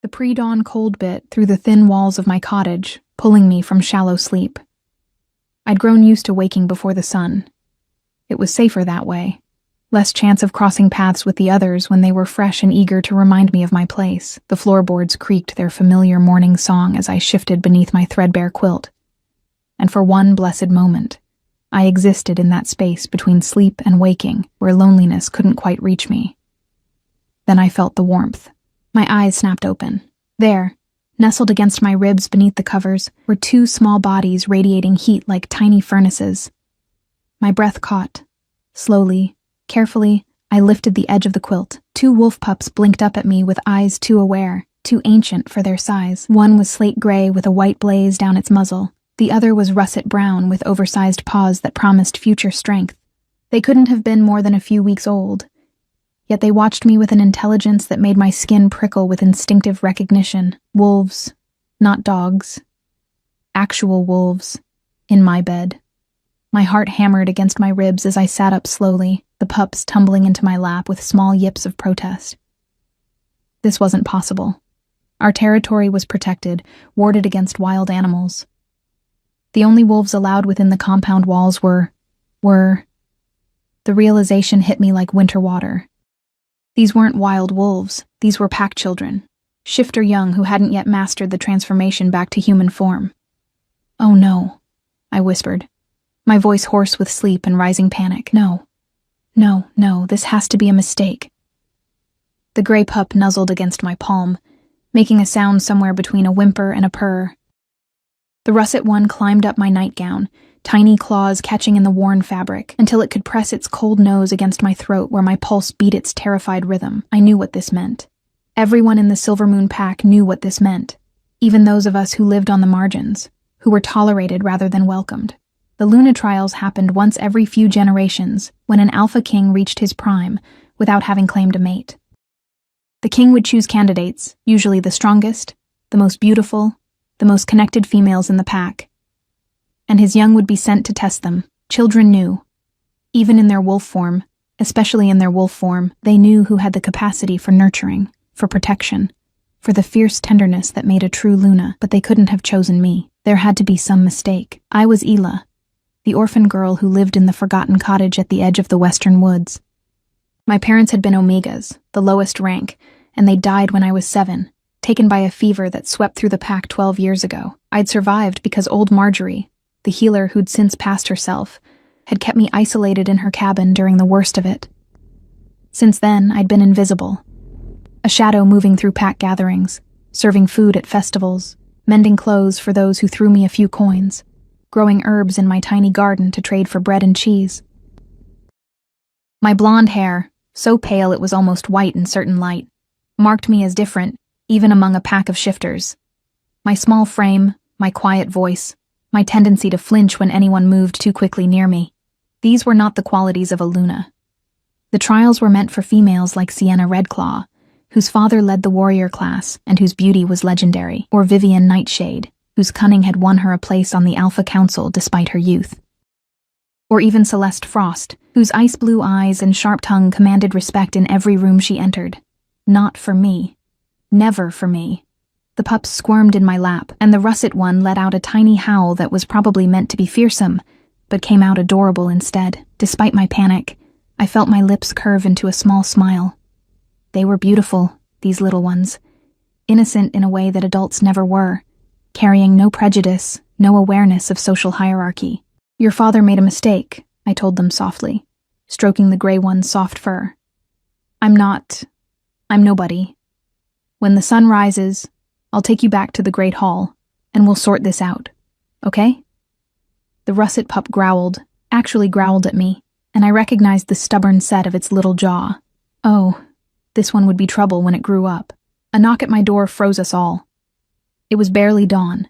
The pre-dawn cold bit through the thin walls of my cottage, pulling me from shallow sleep. I'd grown used to waking before the sun. It was safer that way. Less chance of crossing paths with the others when they were fresh and eager to remind me of my place. The floorboards creaked their familiar morning song as I shifted beneath my threadbare quilt. And for one blessed moment, I existed in that space between sleep and waking, where loneliness couldn't quite reach me. Then I felt the warmth. My eyes snapped open. There, nestled against my ribs beneath the covers, were two small bodies radiating heat like tiny furnaces. My breath caught. Slowly, carefully, I lifted the edge of the quilt. Two wolf pups blinked up at me with eyes too aware, too ancient for their size. One was slate gray with a white blaze down its muzzle. The other was russet brown with oversized paws that promised future strength. They couldn't have been more than a few weeks old. Yet they watched me with an intelligence that made my skin prickle with instinctive recognition. Wolves, not dogs. Actual wolves, in my bed. My heart hammered against my ribs as I sat up slowly, the pups tumbling into my lap with small yips of protest. This wasn't possible. Our territory was protected, warded against wild animals. The only wolves allowed within the compound walls were... The realization hit me like winter water. These weren't wild wolves, these were pack children, shifter young who hadn't yet mastered the transformation back to human form. "Oh no," I whispered, my voice hoarse with sleep and rising panic. No, this has to be a mistake." The gray pup nuzzled against my palm, making a sound somewhere between a whimper and a purr. The russet one climbed up my nightgown, tiny claws catching in the worn fabric, until it could press its cold nose against my throat where my pulse beat its terrified rhythm. I knew what this meant. Everyone in the Silver Moon pack knew what this meant, even those of us who lived on the margins, who were tolerated rather than welcomed. The Luna trials happened once every few generations, when an alpha king reached his prime, without having claimed a mate. The king would choose candidates, usually the strongest, the most beautiful, the most connected females in the pack, and his young would be sent to test them. Children knew. Even in their wolf form, especially in their wolf form, they knew who had the capacity for nurturing, for protection, for the fierce tenderness that made a true Luna, but they couldn't have chosen me. There had to be some mistake. I was Ela, the orphan girl who lived in the forgotten cottage at the edge of the western woods. My parents had been Omegas, the lowest rank, and they died when I was 7, taken by a fever that swept through the pack 12 years ago. I'd survived because old Marjorie, the healer who'd since passed herself, had kept me isolated in her cabin during the worst of it. Since then, I'd been invisible. A shadow moving through pack gatherings, serving food at festivals, mending clothes for those who threw me a few coins, growing herbs in my tiny garden to trade for bread and cheese. My blonde hair, so pale it was almost white in certain light, marked me as different, even among a pack of shifters. My small frame, my quiet voice, my tendency to flinch when anyone moved too quickly near me. These were not the qualities of a Luna. The trials were meant for females like Sienna Redclaw, whose father led the warrior class and whose beauty was legendary, or Vivian Nightshade, whose cunning had won her a place on the Alpha Council despite her youth. Or even Celeste Frost, whose ice-blue eyes and sharp tongue commanded respect in every room she entered. Not for me. Never for me. The pups squirmed in my lap, and the russet one let out a tiny howl that was probably meant to be fearsome, but came out adorable instead. Despite my panic, I felt my lips curve into a small smile. They were beautiful, these little ones, innocent in a way that adults never were, carrying no prejudice, no awareness of social hierarchy. "Your father made a mistake," I told them softly, stroking the gray one's soft fur. I'm nobody. When the sun rises, I'll take you back to the Great Hall, and we'll sort this out, okay?" The russet pup actually growled at me, and I recognized the stubborn set of its little jaw. Oh, this one would be trouble when it grew up. A knock at my door froze us all. It was barely dawn.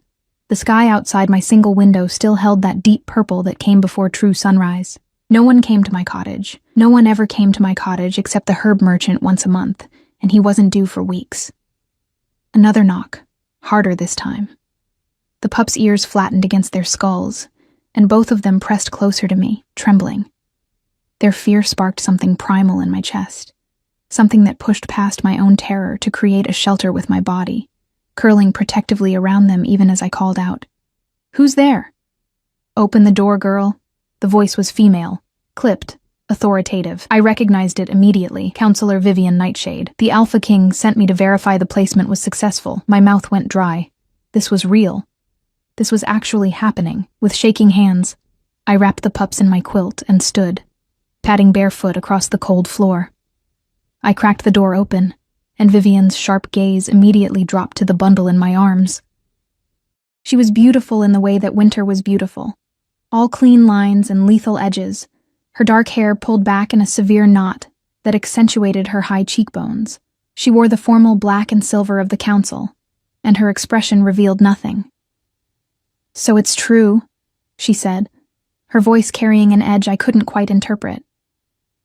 The sky outside my single window still held that deep purple that came before true sunrise. No one came to my cottage. No one ever came to my cottage except the herb merchant once a month, and he wasn't due for weeks. Another knock, harder this time. The pups' ears flattened against their skulls, and both of them pressed closer to me, trembling. Their fear sparked something primal in my chest, something that pushed past my own terror to create a shelter with my body, curling protectively around them even as I called out. "Who's there?" "Open the door, girl." The voice was female, clipped, authoritative. I recognized it immediately. Counselor Vivian Nightshade. The Alpha King sent me to verify the placement was successful. My mouth went dry. This was real. This was actually happening. With shaking hands, I wrapped the pups in my quilt and stood, padding barefoot across the cold floor. I cracked the door open, and Vivian's sharp gaze immediately dropped to the bundle in my arms. She was beautiful in the way that winter was beautiful. All clean lines and lethal edges, her dark hair pulled back in a severe knot that accentuated her high cheekbones. She wore the formal black and silver of the council, and her expression revealed nothing. "So it's true," she said, her voice carrying an edge I couldn't quite interpret.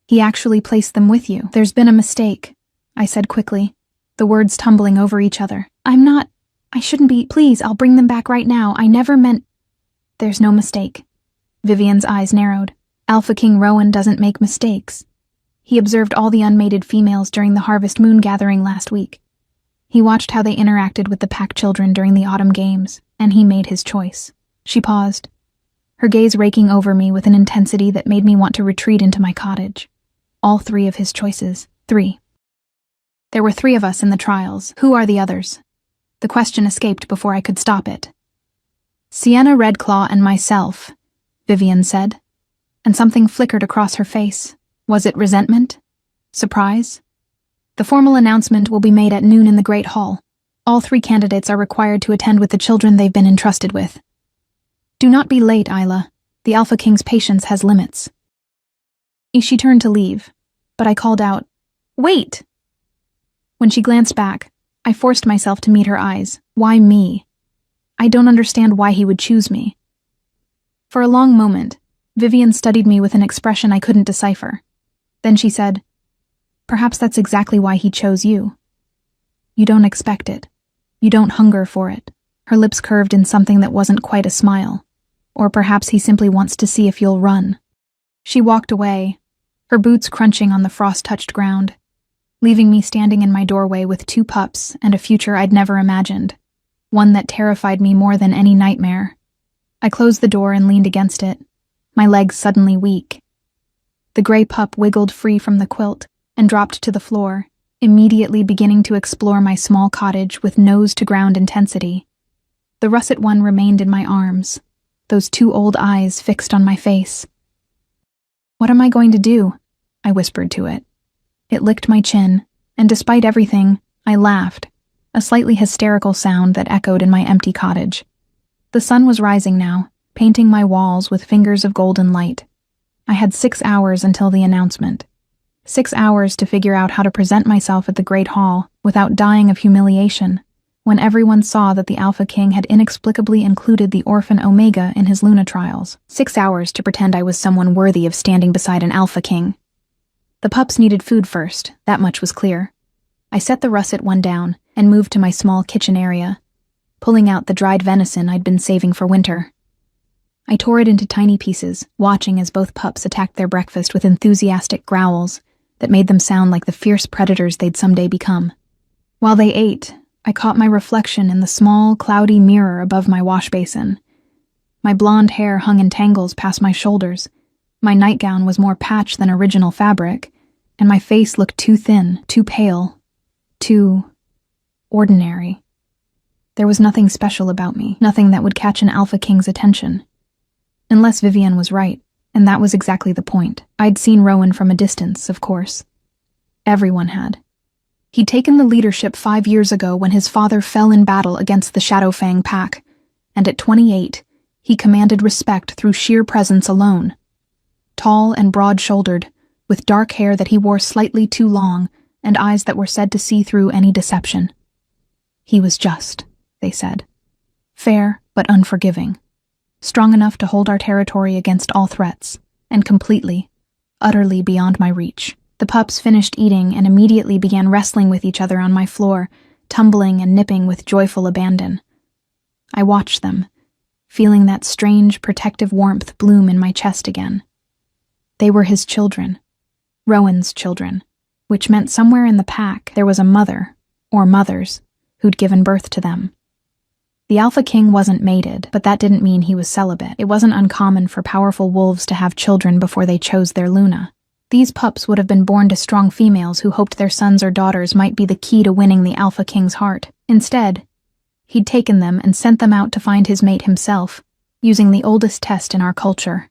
"He actually placed them with you." "There's been a mistake," I said quickly, the words tumbling over each other. I shouldn't be. Please, I'll bring them back right now. I never meant." "There's no mistake." Vivian's eyes narrowed. "Alpha King Rowan doesn't make mistakes. He observed all the unmated females during the Harvest Moon gathering last week. He watched how they interacted with the pack children during the autumn games, and he made his choice." She paused, her gaze raking over me with an intensity that made me want to retreat into my cottage. All 3 of his choices. 3. There were 3 of us in the trials. Who are the others? The question escaped before I could stop it. "Sienna Redclaw and myself," Vivian said, and something flickered across her face. Was it resentment? Surprise? "The formal announcement will be made at noon in the Great Hall. All 3 candidates are required to attend with the children they've been entrusted with. Do not be late, Isla. The Alpha King's patience has limits." She turned to leave, but I called out, "Wait!" When she glanced back, I forced myself to meet her eyes. Why me? I don't understand why he would choose me. For a long moment, Vivian studied me with an expression I couldn't decipher. Then she said, "Perhaps that's exactly why he chose you. You don't expect it. You don't hunger for it." Her lips curved in something that wasn't quite a smile. Or perhaps he simply wants to see if you'll run. She walked away, her boots crunching on the frost-touched ground, leaving me standing in my doorway with 2 pups and a future I'd never imagined, one that terrified me more than any nightmare. I closed the door and leaned against it, my legs suddenly weak. The gray pup wiggled free from the quilt and dropped to the floor, immediately beginning to explore my small cottage with nose-to-ground intensity. The russet one remained in my arms, those 2 old eyes fixed on my face. "What am I going to do?" I whispered to it. It licked my chin, and despite everything, I laughed, a slightly hysterical sound that echoed in my empty cottage. The sun was rising now, painting my walls with fingers of golden light. I had 6 hours until the announcement. 6 hours to figure out how to present myself at the Great Hall without dying of humiliation, when everyone saw that the Alpha King had inexplicably included the orphan Omega in his Luna trials. 6 hours to pretend I was someone worthy of standing beside an Alpha King. The pups needed food first, that much was clear. I set the russet one down and moved to my small kitchen area, pulling out the dried venison I'd been saving for winter. I tore it into tiny pieces, watching as both pups attacked their breakfast with enthusiastic growls that made them sound like the fierce predators they'd someday become. While they ate, I caught my reflection in the small, cloudy mirror above my wash basin. My blonde hair hung in tangles past my shoulders. My nightgown was more patch than original fabric, and my face looked too thin, too pale, too ordinary. There was nothing special about me, nothing that would catch an Alpha King's attention. Unless Vivian was right, and that was exactly the point. I'd seen Rowan from a distance, of course. Everyone had. He'd taken the leadership 5 years ago when his father fell in battle against the Shadowfang pack, and at 28, he commanded respect through sheer presence alone. Tall and broad-shouldered, with dark hair that he wore slightly too long and eyes that were said to see through any deception. He was just, they said. Fair, but unforgiving. Strong enough to hold our territory against all threats, and completely, utterly beyond my reach. The pups finished eating and immediately began wrestling with each other on my floor, tumbling and nipping with joyful abandon. I watched them, feeling that strange, protective warmth bloom in my chest again. They were his children. Rowan's children. which meant somewhere in the pack there was a mother, or mothers, who'd given birth to them. The alpha king wasn't mated, but that didn't mean he was celibate. It wasn't uncommon for powerful wolves to have children before they chose their Luna. These pups would have been born to strong females who hoped their sons or daughters might be the key to winning the alpha king's heart. Instead, he'd taken them and sent them out to find his mate himself, using the oldest test in our culture.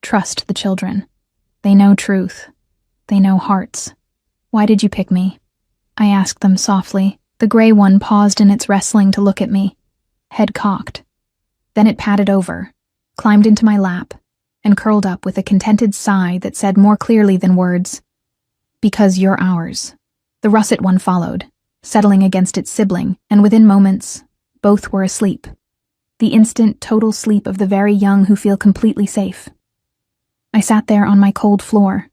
Trust the children. They know truth. They know hearts. "Why did you pick me?" I asked them softly. The gray one paused in its wrestling to look at me, head cocked. Then it padded over, climbed into my lap, and curled up with a contented sigh that said more clearly than words, "Because you're ours." The russet one followed, settling against its sibling, and within moments, both were asleep. The instant, total sleep of the very young who feel completely safe. I sat there on my cold floor,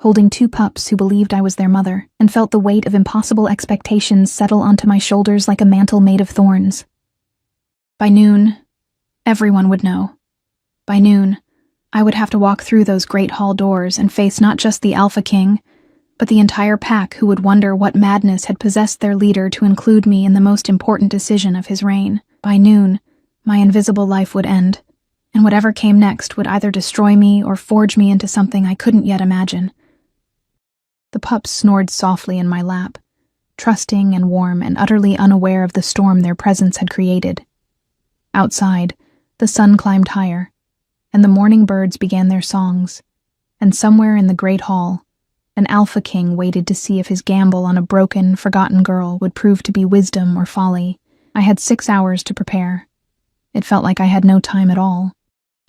holding two pups who believed I was their mother, and felt the weight of impossible expectations settle onto my shoulders like a mantle made of thorns. By noon, everyone would know. By noon, I would have to walk through those great hall doors and face not just the Alpha King, but the entire pack who would wonder what madness had possessed their leader to include me in the most important decision of his reign. By noon, my invisible life would end, and whatever came next would either destroy me or forge me into something I couldn't yet imagine. The pups snored softly in my lap, trusting and warm and utterly unaware of the storm their presence had created. Outside, the sun climbed higher, and the morning birds began their songs, and somewhere in the great hall, an Alpha King waited to see if his gamble on a broken, forgotten girl would prove to be wisdom or folly. I had 6 hours to prepare. It felt like I had no time at all.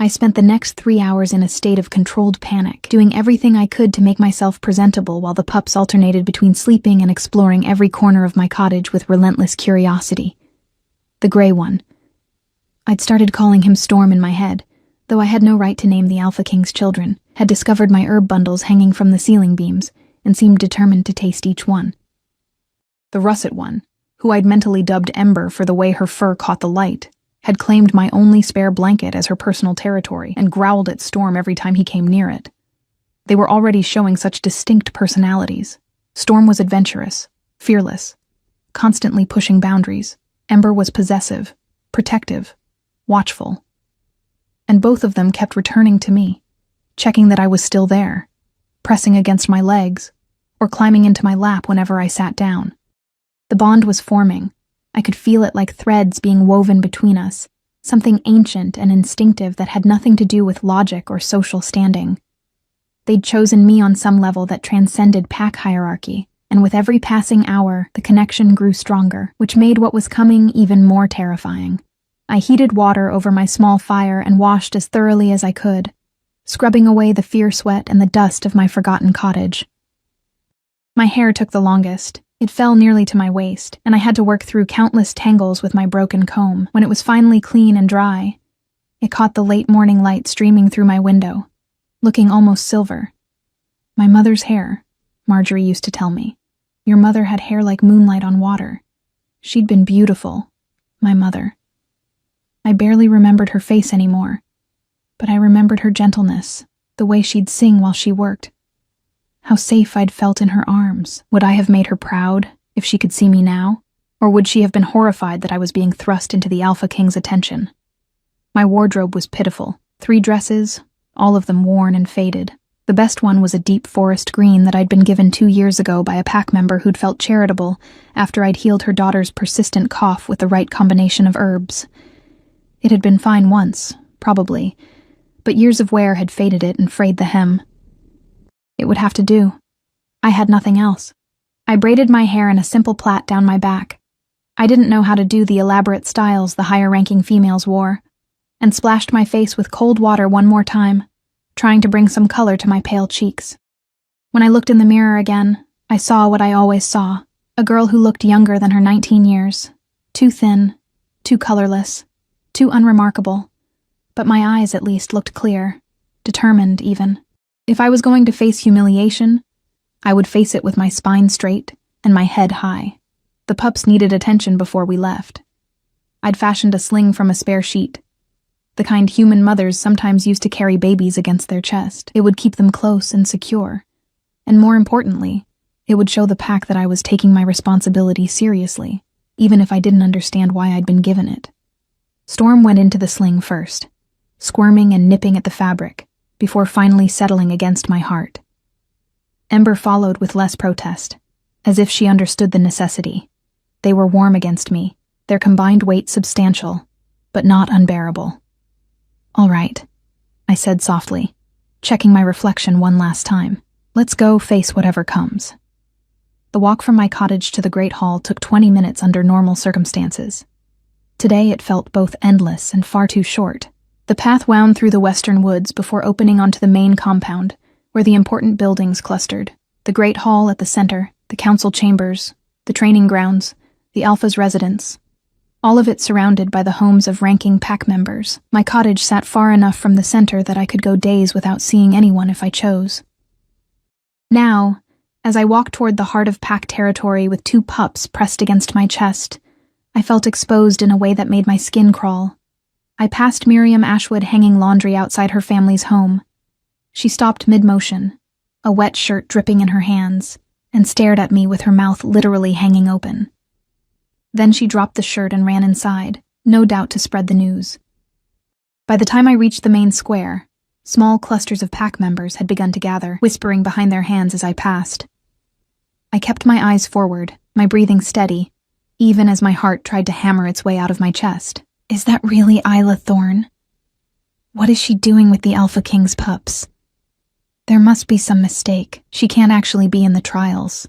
I spent the next 3 hours in a state of controlled panic, doing everything I could to make myself presentable while the pups alternated between sleeping and exploring every corner of my cottage with relentless curiosity. The gray one. I'd started calling him Storm in my head, though I had no right to name the Alpha King's children, had discovered my herb bundles hanging from the ceiling beams, and seemed determined to taste each one. The russet one, who I'd mentally dubbed Ember for the way her fur caught the light, had claimed my only spare blanket as her personal territory and growled at Storm every time he came near it. They were already showing such distinct personalities. Storm was adventurous, fearless, constantly pushing boundaries. Ember was possessive, protective, watchful. And both of them kept returning to me, checking that I was still there, pressing against my legs, or climbing into my lap whenever I sat down. The bond was forming. I could feel it like threads being woven between us, something ancient and instinctive that had nothing to do with logic or social standing. They'd chosen me on some level that transcended pack hierarchy, and with every passing hour, the connection grew stronger, which made what was coming even more terrifying. I heated water over my small fire and washed as thoroughly as I could, scrubbing away the fear sweat and the dust of my forgotten cottage. My hair took the longest. It fell nearly to my waist, and I had to work through countless tangles with my broken comb. When it was finally clean and dry, it caught the late morning light streaming through my window, looking almost silver. My mother's hair, Marjorie used to tell me. Your mother had hair like moonlight on water. She'd been beautiful, my mother. I barely remembered her face anymore, but I remembered her gentleness, the way she'd sing while she worked. How safe I'd felt in her arms. Would I have made her proud if she could see me now? Or would she have been horrified that I was being thrust into the Alpha King's attention? My wardrobe was pitiful. 3 dresses, all of them worn and faded. The best one was a deep forest green that I'd been given 2 years ago by a pack member who'd felt charitable after I'd healed her daughter's persistent cough with the right combination of herbs. It had been fine once, probably, but years of wear had faded it and frayed the hem. It would have to do. I had nothing else. I braided my hair in a simple plait down my back. I didn't know how to do the elaborate styles the higher-ranking females wore, and splashed my face with cold water one more time, trying to bring some color to my pale cheeks. When I looked in the mirror again, I saw what I always saw, a girl who looked younger than her 19 years, too thin, too colorless, too unremarkable, but my eyes at least looked clear, determined even. If I was going to face humiliation, I would face it with my spine straight and my head high. The pups needed attention before we left. I'd fashioned a sling from a spare sheet, the kind human mothers sometimes used to carry babies against their chest. It would keep them close and secure. And more importantly, It would show the pack that I was taking my responsibility seriously, even if I didn't understand why I'd been given it. Storm went into the sling first, squirming and nipping at the fabric, before finally settling against my heart. Ember followed with less protest, as if she understood the necessity. They were warm against me, their combined weight substantial, but not unbearable. "All right," I said softly, checking my reflection one last time. "Let's go face whatever comes." The walk from my cottage to the Great Hall took 20 minutes under normal circumstances. Today it felt both endless and far too short. The path wound through the western woods before opening onto the main compound, where the important buildings clustered. The Great Hall at the center, the council chambers, the training grounds, the Alpha's residence. All of it surrounded by the homes of ranking pack members. My cottage sat far enough from the center that I could go days without seeing anyone if I chose. Now, as I walked toward the heart of pack territory with 2 pups pressed against my chest, I felt exposed in a way that made my skin crawl. I passed Miriam Ashwood hanging laundry outside her family's home. She stopped mid-motion, a wet shirt dripping in her hands, and stared at me with her mouth literally hanging open. Then she dropped the shirt and ran inside, no doubt to spread the news. By the time I reached the main square, small clusters of pack members had begun to gather, whispering behind their hands as I passed. I kept my eyes forward, my breathing steady, even as my heart tried to hammer its way out of my chest. Is that really Isla Thorne? What is she doing with the Alpha King's pups? There must be some mistake. She can't actually be in the trials.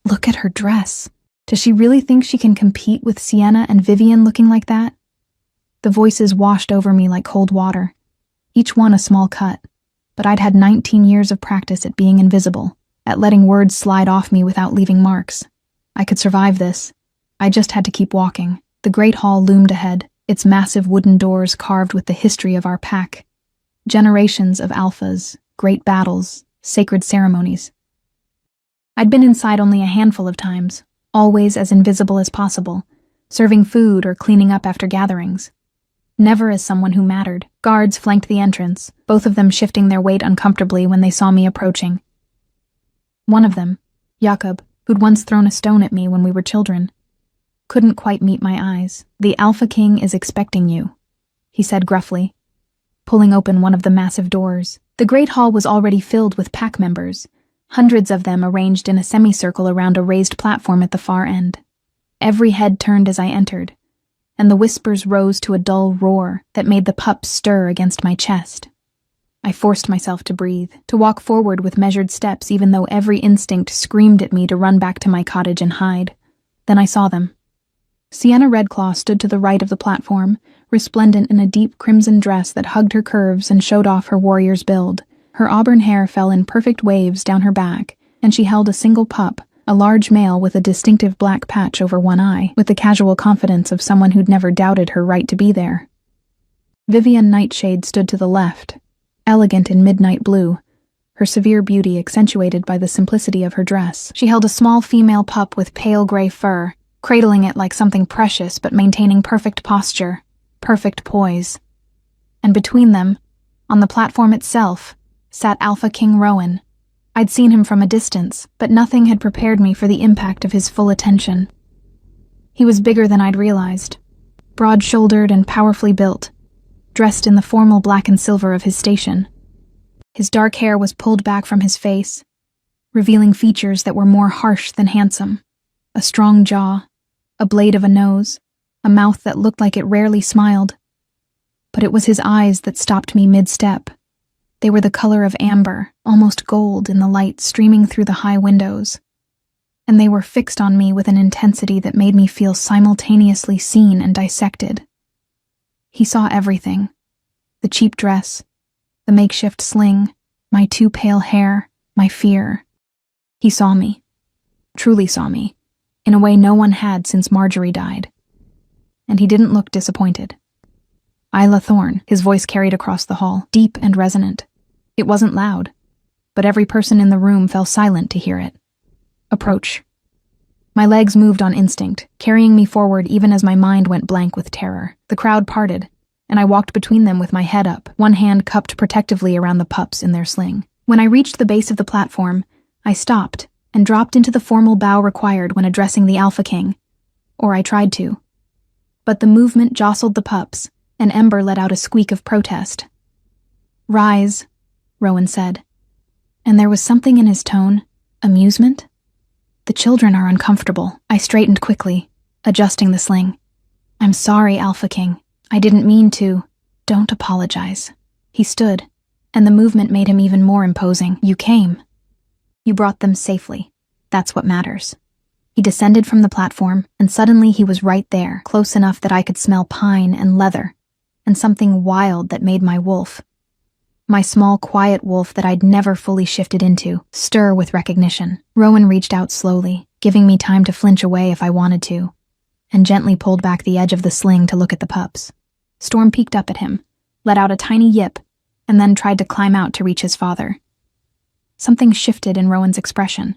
Look at her dress. Does she really think she can compete with Sienna and Vivian looking like that? The voices washed over me like cold water, each one a small cut, but I'd had 19 years of practice at being invisible, at letting words slide off me without leaving marks. I could survive this. I just had to keep walking. The Great Hall loomed ahead, its massive wooden doors carved with the history of our pack. Generations of alphas, great battles, sacred ceremonies. I'd been inside only a handful of times, always as invisible as possible, serving food or cleaning up after gatherings. Never as someone who mattered. Guards flanked the entrance, both of them shifting their weight uncomfortably when they saw me approaching. One of them, Jakob, who'd once thrown a stone at me when we were children, couldn't quite meet my eyes. "The Alpha King is expecting you," he said gruffly, pulling open one of the massive doors. The Great Hall was already filled with pack members, hundreds of them arranged in a semicircle around a raised platform at the far end. Every head turned as I entered, and the whispers rose to a dull roar that made the pups stir against my chest. I forced myself to breathe, to walk forward with measured steps even though every instinct screamed at me to run back to my cottage and hide. Then I saw them. Sienna Redclaw stood to the right of the platform, resplendent in a deep crimson dress that hugged her curves and showed off her warrior's build. Her auburn hair fell in perfect waves down her back, and she held a single pup, a large male with a distinctive black patch over one eye, with the casual confidence of someone who'd never doubted her right to be there. Vivian Nightshade stood to the left, elegant in midnight blue, her severe beauty accentuated by the simplicity of her dress. She held a small female pup with pale gray fur, cradling it like something precious but maintaining perfect posture, perfect poise. And between them, on the platform itself, sat Alpha King Rowan. I'd seen him from a distance, but nothing had prepared me for the impact of his full attention. He was bigger than I'd realized, broad-shouldered and powerfully built, dressed in the formal black and silver of his station. His dark hair was pulled back from his face, revealing features that were more harsh than handsome. A strong jaw, a blade of a nose, a mouth that looked like it rarely smiled. But it was his eyes that stopped me mid-step. They were the color of amber, almost gold in the light streaming through the high windows. And they were fixed on me with an intensity that made me feel simultaneously seen and dissected. He saw everything. The cheap dress, the makeshift sling, my too pale hair, my fear. He saw me. Truly saw me. In a way no one had since Marjorie died. And he didn't look disappointed. Isla Thorne, his voice carried across the hall, deep and resonant. It wasn't loud, but every person in the room fell silent to hear it. Approach. My legs moved on instinct, carrying me forward even as my mind went blank with terror. The crowd parted, and I walked between them with my head up, one hand cupped protectively around the pups in their sling. When I reached the base of the platform, I stopped, and dropped into the formal bow required when addressing the Alpha King. Or I tried to. But the movement jostled the pups, and Ember let out a squeak of protest. "Rise," Rowan said. And there was something in his tone, amusement. "The children are uncomfortable." I straightened quickly, adjusting the sling. "I'm sorry, Alpha King. I didn't mean to." "Don't apologize." He stood, and the movement made him even more imposing. "You came. You brought them safely. That's what matters." He descended from the platform, and suddenly he was right there, close enough that I could smell pine and leather, and something wild that made my wolf, my small, quiet wolf that I'd never fully shifted into, stir with recognition. Rowan reached out slowly, giving me time to flinch away if I wanted to, and gently pulled back the edge of the sling to look at the pups. Storm peeked up at him, let out a tiny yip, and then tried to climb out to reach his father. Something shifted in Rowan's expression,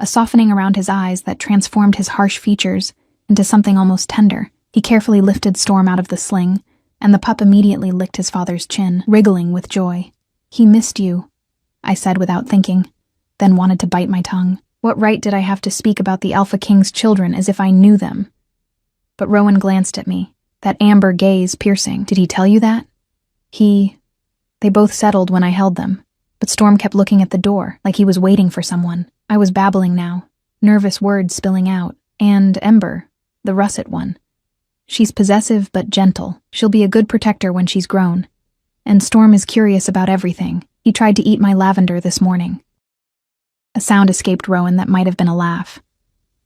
a softening around his eyes that transformed his harsh features into something almost tender. He carefully lifted Storm out of the sling, and the pup immediately licked his father's chin, wriggling with joy. "He missed you," I said without thinking, then wanted to bite my tongue. What right did I have to speak about the Alpha King's children as if I knew them? But Rowan glanced at me, that amber gaze piercing. "Did he tell you that?" They both settled when I held them, but Storm kept looking at the door, like he was waiting for someone. I was babbling now, nervous words spilling out. "And Ember, the russet one. She's possessive but gentle. She'll be a good protector when she's grown. And Storm is curious about everything. He tried to eat my lavender this morning." A sound escaped Rowan that might have been a laugh.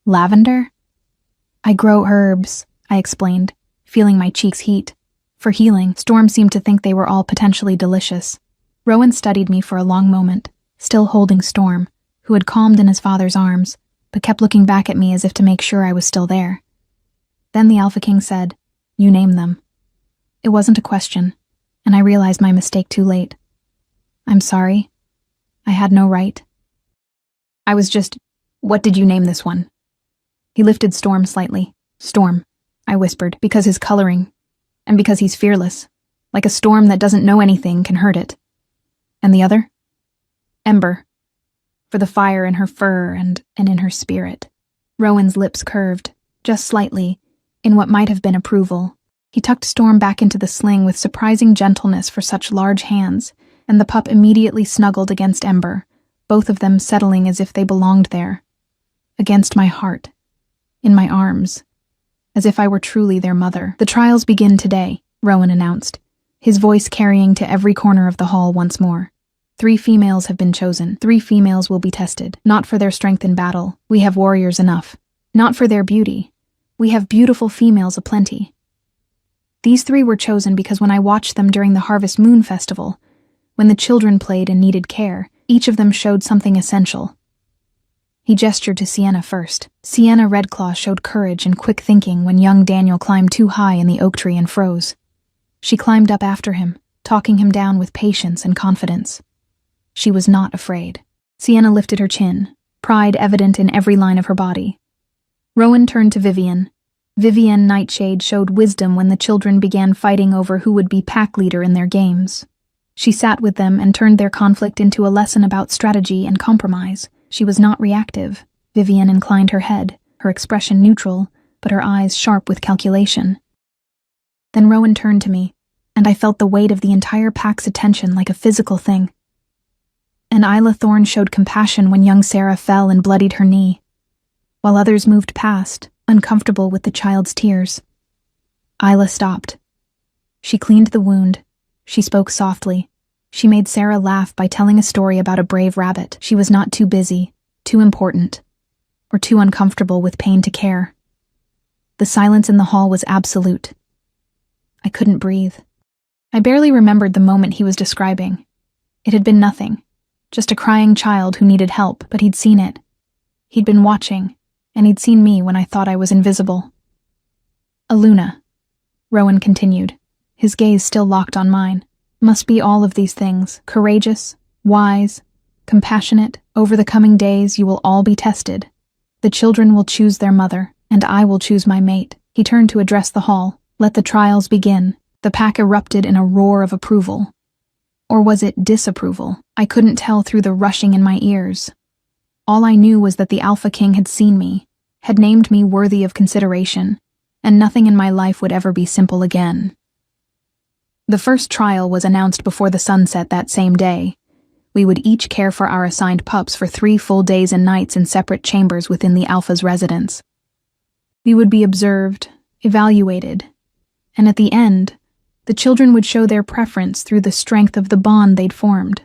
"Lavender?" "I grow herbs," I explained, feeling my cheeks heat. For healing, Storm seemed to think they were all potentially delicious. Rowan studied me for a long moment, still holding Storm, who had calmed in his father's arms, but kept looking back at me as if to make sure I was still there. Then the Alpha King said, "You name them." It wasn't a question, and I realized my mistake too late. "I'm sorry. I had no right." I was just, "What did you name this one?" He lifted Storm slightly. "Storm," I whispered, because his coloring, and because he's fearless, like a storm that doesn't know anything can hurt it. "And the other?" "Ember, for the fire in her fur and in her spirit." Rowan's lips curved, just slightly, in what might have been approval. He tucked Storm back into the sling with surprising gentleness for such large hands, and the pup immediately snuggled against Ember, both of them settling as if they belonged there. Against my heart, in my arms, as if I were truly their mother. "The trials begin today," Rowan announced, his voice carrying to every corner of the hall once more. 3 females have been chosen. 3 females will be tested, not for their strength in battle. We have warriors enough. Not for their beauty. We have beautiful females aplenty. These 3 were chosen because when I watched them during the Harvest Moon Festival, when the children played and needed care, each of them showed something essential. He gestured to Sienna first. Sienna Redclaw showed courage and quick thinking when young Daniel climbed too high in the oak tree and froze. She climbed up after him, talking him down with patience and confidence. She was not afraid. Sienna lifted her chin, pride evident in every line of her body. Rowan turned to Vivian. Vivian Nightshade showed wisdom when the children began fighting over who would be pack leader in their games. She sat with them and turned their conflict into a lesson about strategy and compromise. She was not reactive. Vivian inclined her head, her expression neutral, but her eyes sharp with calculation. Then Rowan turned to me, and I felt the weight of the entire pack's attention like a physical thing. And Isla Thorne showed compassion when young Sarah fell and bloodied her knee, while others moved past, uncomfortable with the child's tears. Isla stopped. She cleaned the wound. She spoke softly. She made Sarah laugh by telling a story about a brave rabbit. She was not too busy, too important, or too uncomfortable with pain to care. The silence in the hall was absolute. I couldn't breathe. I barely remembered the moment he was describing. It had been nothing. Just a crying child who needed help, but he'd seen it. He'd been watching, and he'd seen me when I thought I was invisible. "Aluna," Rowan continued, his gaze still locked on mine, "must be all of these things, courageous, wise, compassionate. Over the coming days you will all be tested. The children will choose their mother, and I will choose my mate." He turned to address the hall. "Let the trials begin." The pack erupted in a roar of approval. Or was it disapproval? I couldn't tell through the rushing in my ears. All I knew was that the Alpha King had seen me, had named me worthy of consideration, and nothing in my life would ever be simple again. The first trial was announced before the sunset that same day. We would each care for our assigned pups for 3 full days and nights in separate chambers within the Alpha's residence. We would be observed, evaluated, and at the end, the children would show their preference through the strength of the bond they'd formed.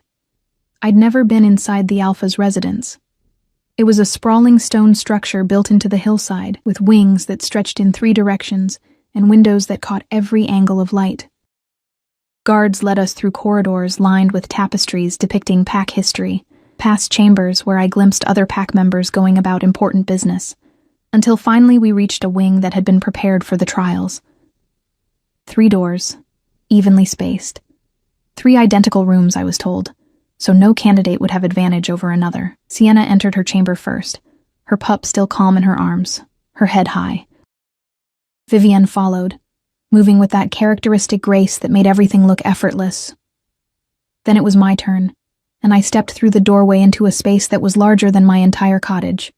I'd never been inside the Alpha's residence. It was a sprawling stone structure built into the hillside, with wings that stretched in 3 directions and windows that caught every angle of light. Guards led us through corridors lined with tapestries depicting pack history, past chambers where I glimpsed other pack members going about important business, until finally we reached a wing that had been prepared for the trials. 3 doors, evenly spaced. 3 identical rooms, I was told, so no candidate would have advantage over another. Sienna entered her chamber first, her pup still calm in her arms, her head high. Vivienne followed, moving with that characteristic grace that made everything look effortless. Then it was my turn, and I stepped through the doorway into a space that was larger than my entire cottage.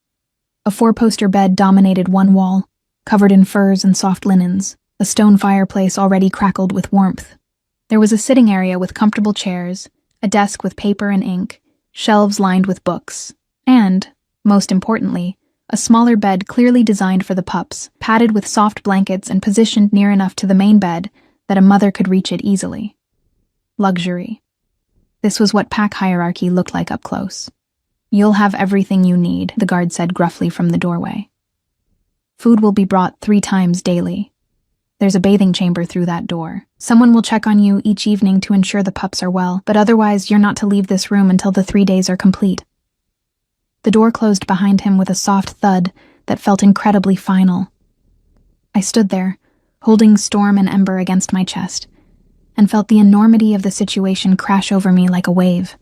A 4-poster bed dominated one wall, covered in furs and soft linens. A stone fireplace already crackled with warmth. There was a sitting area with comfortable chairs, a desk with paper and ink, shelves lined with books, and, most importantly, a smaller bed clearly designed for the pups, padded with soft blankets and positioned near enough to the main bed that a mother could reach it easily. Luxury. This was what pack hierarchy looked like up close. "You'll have everything you need," the guard said gruffly from the doorway. "Food will be brought 3 times daily. There's a bathing chamber through that door. Someone will check on you each evening to ensure the pups are well, but otherwise you're not to leave this room until the 3 days are complete." The door closed behind him with a soft thud that felt incredibly final. I stood there, holding Storm and Ember against my chest, and felt the enormity of the situation crash over me like a wave.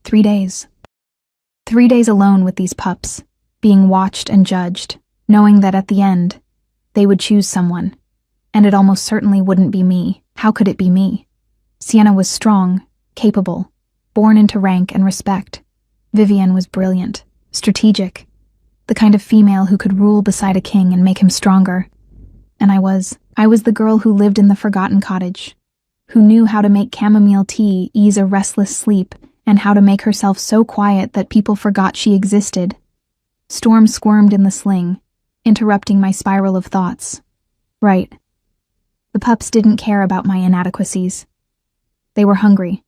3 days. 3 days alone with these pups, being watched and judged, knowing that at the end, they would choose someone, and it almost certainly wouldn't be me. How could it be me? Sienna was strong, capable, born into rank and respect. Vivienne was brilliant, strategic, the kind of female who could rule beside a king and make him stronger. And I was the girl who lived in the forgotten cottage, who knew how to make chamomile tea ease a restless sleep and how to make herself so quiet that people forgot she existed. Storm squirmed in the sling, interrupting my spiral of thoughts. Right. The pups didn't care about my inadequacies. They were hungry,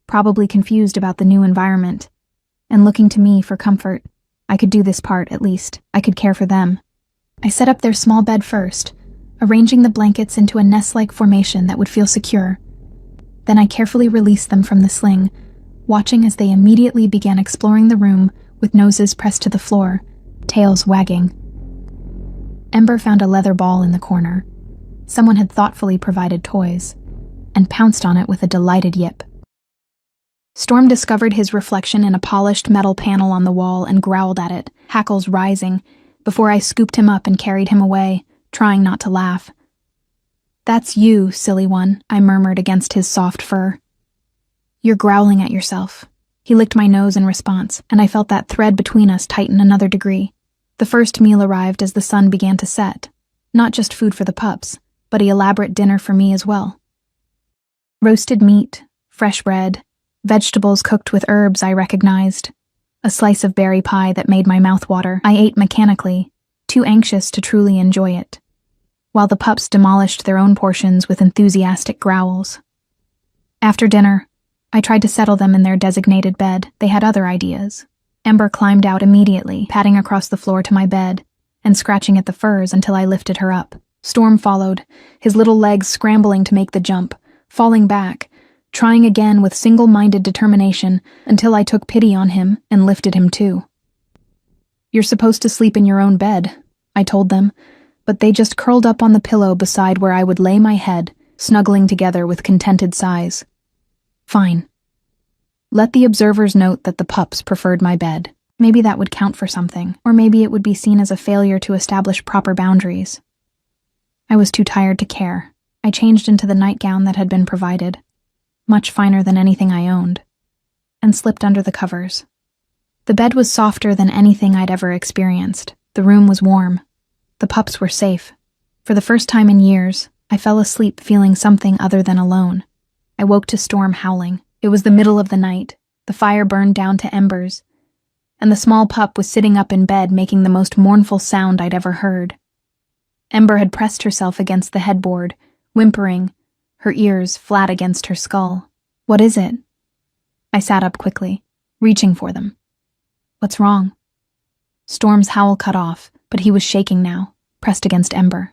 probably confused about the new environment, and looking to me for comfort. I could do this part, at least. I could care for them. I set up their small bed first, arranging the blankets into a nest-like formation that would feel secure. Then I carefully released them from the sling, watching as they immediately began exploring the room with noses pressed to the floor, tails wagging. Ember found a leather ball in the corner. Someone had thoughtfully provided toys, and pounced on it with a delighted yip. Storm discovered his reflection in a polished metal panel on the wall and growled at it, hackles rising, before I scooped him up and carried him away, trying not to laugh. "That's you, silly one," I murmured against his soft fur. "You're growling at yourself." He licked my nose in response, and I felt that thread between us tighten another degree. The first meal arrived as the sun began to set. Not just food for the pups, but an elaborate dinner for me as well. Roasted meat, fresh bread, vegetables cooked with herbs I recognized, a slice of berry pie that made my mouth water. I ate mechanically, too anxious to truly enjoy it, while the pups demolished their own portions with enthusiastic growls. After dinner, I tried to settle them in their designated bed. They had other ideas. Ember climbed out immediately, padding across the floor to my bed, and scratching at the furs until I lifted her up. Storm followed, his little legs scrambling to make the jump, falling back, trying again with single-minded determination until I took pity on him and lifted him too. "You're supposed to sleep in your own bed," I told them, but they just curled up on the pillow beside where I would lay my head, snuggling together with contented sighs. Fine. Let the observers note that the pups preferred my bed. Maybe that would count for something, or maybe it would be seen as a failure to establish proper boundaries. I was too tired to care. I changed into the nightgown that had been provided, much finer than anything I owned, and slipped under the covers. The bed was softer than anything I'd ever experienced. The room was warm. The pups were safe. For the first time in years, I fell asleep feeling something other than alone. I woke to Storm howling. It was the middle of the night. The fire burned down to embers, and the small pup was sitting up in bed making the most mournful sound I'd ever heard. Ember had pressed herself against the headboard, whimpering, her ears flat against her skull. "What is it?" I sat up quickly, reaching for them. "What's wrong?" Storm's howl cut off, but he was shaking now, pressed against Ember.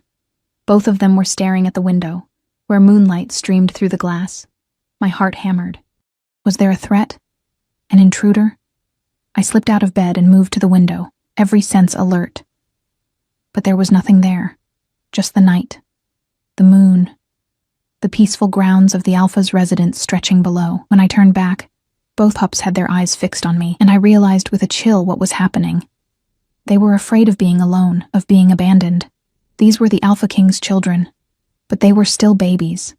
Both of them were staring at the window, where moonlight streamed through the glass. My heart hammered. Was there a threat? An intruder? I slipped out of bed and moved to the window, every sense alert. But there was nothing there, just the night, the moon, the peaceful grounds of the Alpha's residence stretching below. When I turned back, both pups had their eyes fixed on me, and I realized with a chill what was happening. They were afraid of being alone, of being abandoned. These were the Alpha King's children, but they were still babies.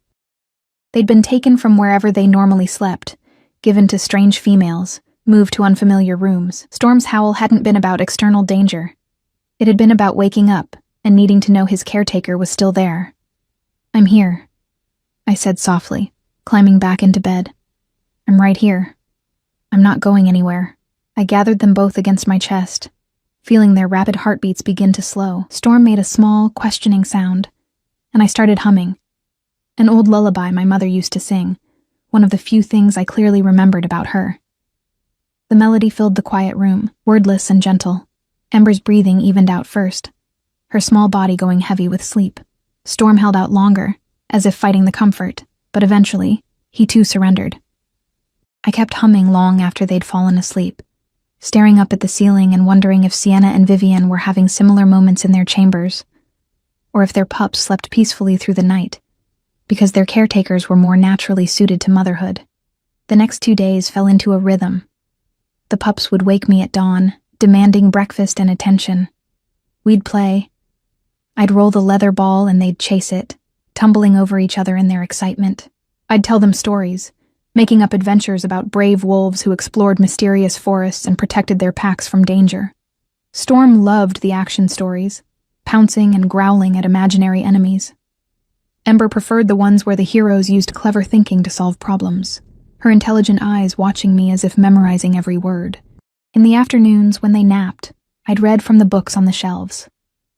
They'd been taken from wherever they normally slept, given to strange females, moved to unfamiliar rooms. Storm's howl hadn't been about external danger. It had been about waking up and needing to know his caretaker was still there. "I'm here," I said softly, climbing back into bed. "I'm right here. I'm not going anywhere." I gathered them both against my chest, feeling their rapid heartbeats begin to slow. Storm made a small, questioning sound, and I started humming. An old lullaby my mother used to sing, one of the few things I clearly remembered about her. The melody filled the quiet room, wordless and gentle. Ember's breathing evened out first, her small body going heavy with sleep. Storm held out longer, as if fighting the comfort, but eventually, he too surrendered. I kept humming long after they'd fallen asleep, staring up at the ceiling and wondering if Sienna and Vivian were having similar moments in their chambers, or if their pups slept peacefully through the night, because their caretakers were more naturally suited to motherhood. The next 2 days fell into a rhythm. The pups would wake me at dawn, demanding breakfast and attention. We'd play. I'd roll the leather ball and they'd chase it, tumbling over each other in their excitement. I'd tell them stories, making up adventures about brave wolves who explored mysterious forests and protected their packs from danger. Storm loved the action stories, pouncing and growling at imaginary enemies. Ember preferred the ones where the heroes used clever thinking to solve problems, her intelligent eyes watching me as if memorizing every word. In the afternoons, when they napped, I'd read from the books on the shelves.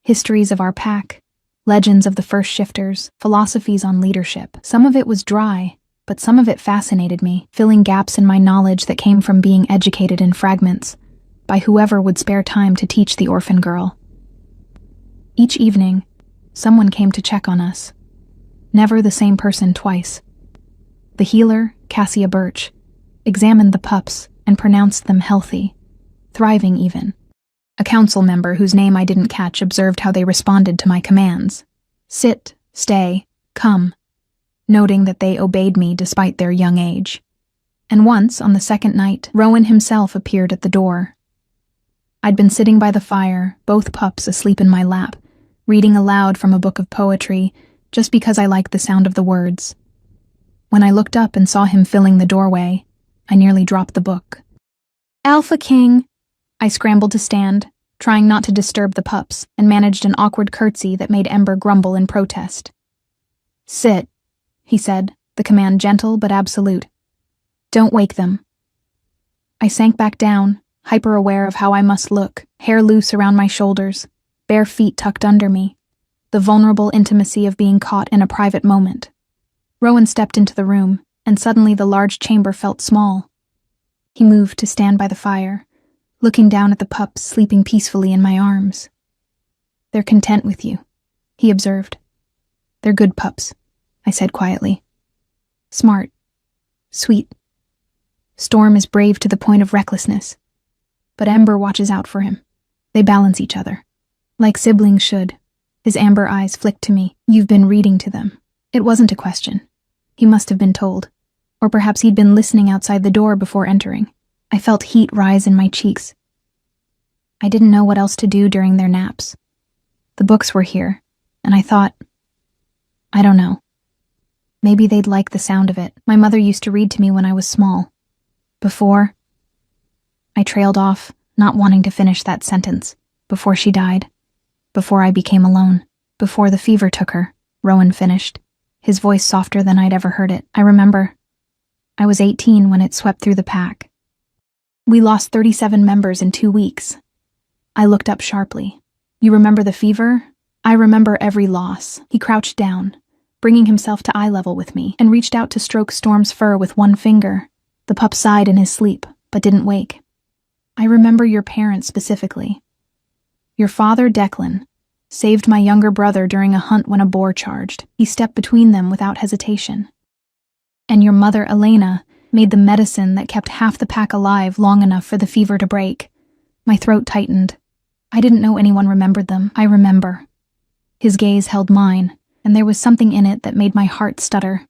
Histories of our pack, legends of the first shifters, philosophies on leadership. Some of it was dry, but some of it fascinated me, filling gaps in my knowledge that came from being educated in fragments, by whoever would spare time to teach the orphan girl. Each evening, someone came to check on us. Never the same person twice. The healer, Cassia Birch, examined the pups and pronounced them healthy, thriving even. A council member whose name I didn't catch observed how they responded to my commands. Sit, stay, come, noting that they obeyed me despite their young age. And once, on the second night, Rowan himself appeared at the door. I'd been sitting by the fire, both pups asleep in my lap, reading aloud from a book of poetry, just because I liked the sound of the words. When I looked up and saw him filling the doorway, I nearly dropped the book. "Alpha King!" I scrambled to stand, trying not to disturb the pups, and managed an awkward curtsy that made Ember grumble in protest. "Sit," he said, the command gentle but absolute. "Don't wake them." I sank back down, hyper-aware of how I must look, hair loose around my shoulders, bare feet tucked under me, the vulnerable intimacy of being caught in a private moment. Rowan stepped into the room, and suddenly the large chamber felt small. He moved to stand by the fire, looking down at the pups sleeping peacefully in my arms. "They're content with you," he observed. "They're good pups," I said quietly. "Smart. Sweet. Storm is brave to the point of recklessness, but Ember watches out for him. They balance each other, like siblings should." His amber eyes flicked to me. "You've been reading to them." It wasn't a question. He must have been told. Or perhaps he'd been listening outside the door before entering. I felt heat rise in my cheeks. I didn't know what else to do during their naps. The books were here, and I thought, I don't know. Maybe they'd like the sound of it. My mother used to read to me when I was small. Before, I trailed off, not wanting to finish that sentence. Before she died. Before I became alone. Before the fever took her, Rowan finished, his voice softer than I'd ever heard it. I remember. I was 18 when it swept through the pack. We lost 37 members in 2 weeks. I looked up sharply. You remember the fever? I remember every loss. He crouched down, bringing himself to eye level with me, and reached out to stroke Storm's fur with one finger. The pup sighed in his sleep, but didn't wake. I remember your parents specifically. Your father, Declan, saved my younger brother during a hunt when a boar charged. He stepped between them without hesitation. And your mother, Elena, made the medicine that kept half the pack alive long enough for the fever to break. My throat tightened. I didn't know anyone remembered them. I remember. His gaze held mine, and there was something in it that made my heart stutter.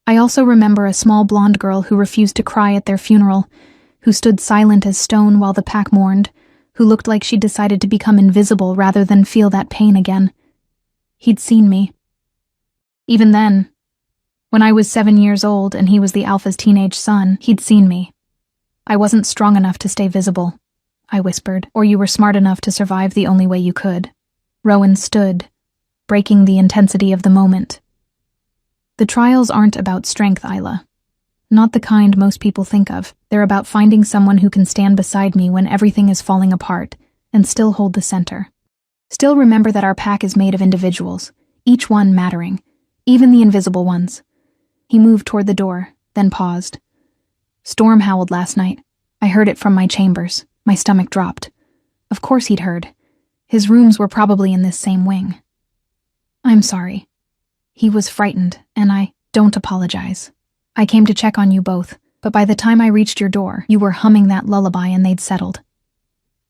I also remember a small blonde girl who refused to cry at their funeral, who stood silent as stone while the pack mourned, who looked like she'd decided to become invisible rather than feel that pain again. He'd seen me. Even then, when I was 7 years old and he was the Alpha's teenage son, he'd seen me. I wasn't strong enough to stay visible, I whispered, or you were smart enough to survive the only way you could. Rowan stood, breaking the intensity of the moment. The trials aren't about strength, Isla. Not the kind most people think of. They're about finding someone who can stand beside me when everything is falling apart and still hold the center. Still remember that our pack is made of individuals, each one mattering, even the invisible ones. He moved toward the door, then paused. Storm howled last night. I heard it from my chambers. My stomach dropped. Of course he'd heard. His rooms were probably in this same wing. I'm sorry. He was frightened, and I don't apologize. I came to check on you both, but by the time I reached your door, you were humming that lullaby and they'd settled.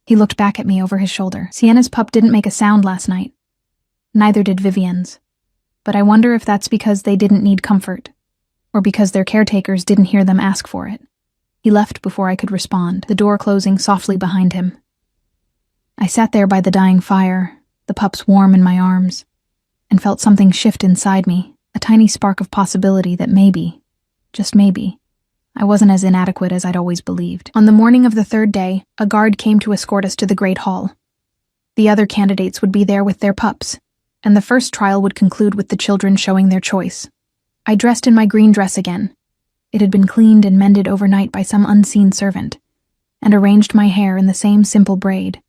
He looked back at me over his shoulder. Sienna's pup didn't make a sound last night. Neither did Vivian's. But I wonder if that's because they didn't need comfort, or because their caretakers didn't hear them ask for it. He left before I could respond, the door closing softly behind him. I sat there by the dying fire, the pups warm in my arms, and felt something shift inside me, a tiny spark of possibility that maybe, just maybe, I wasn't as inadequate as I'd always believed. On the morning of the third day, a guard came to escort us to the Great Hall. The other candidates would be there with their pups, and the first trial would conclude with the children showing their choice. I dressed in my green dress again. It had been cleaned and mended overnight by some unseen servant, and arranged my hair in the same simple braid.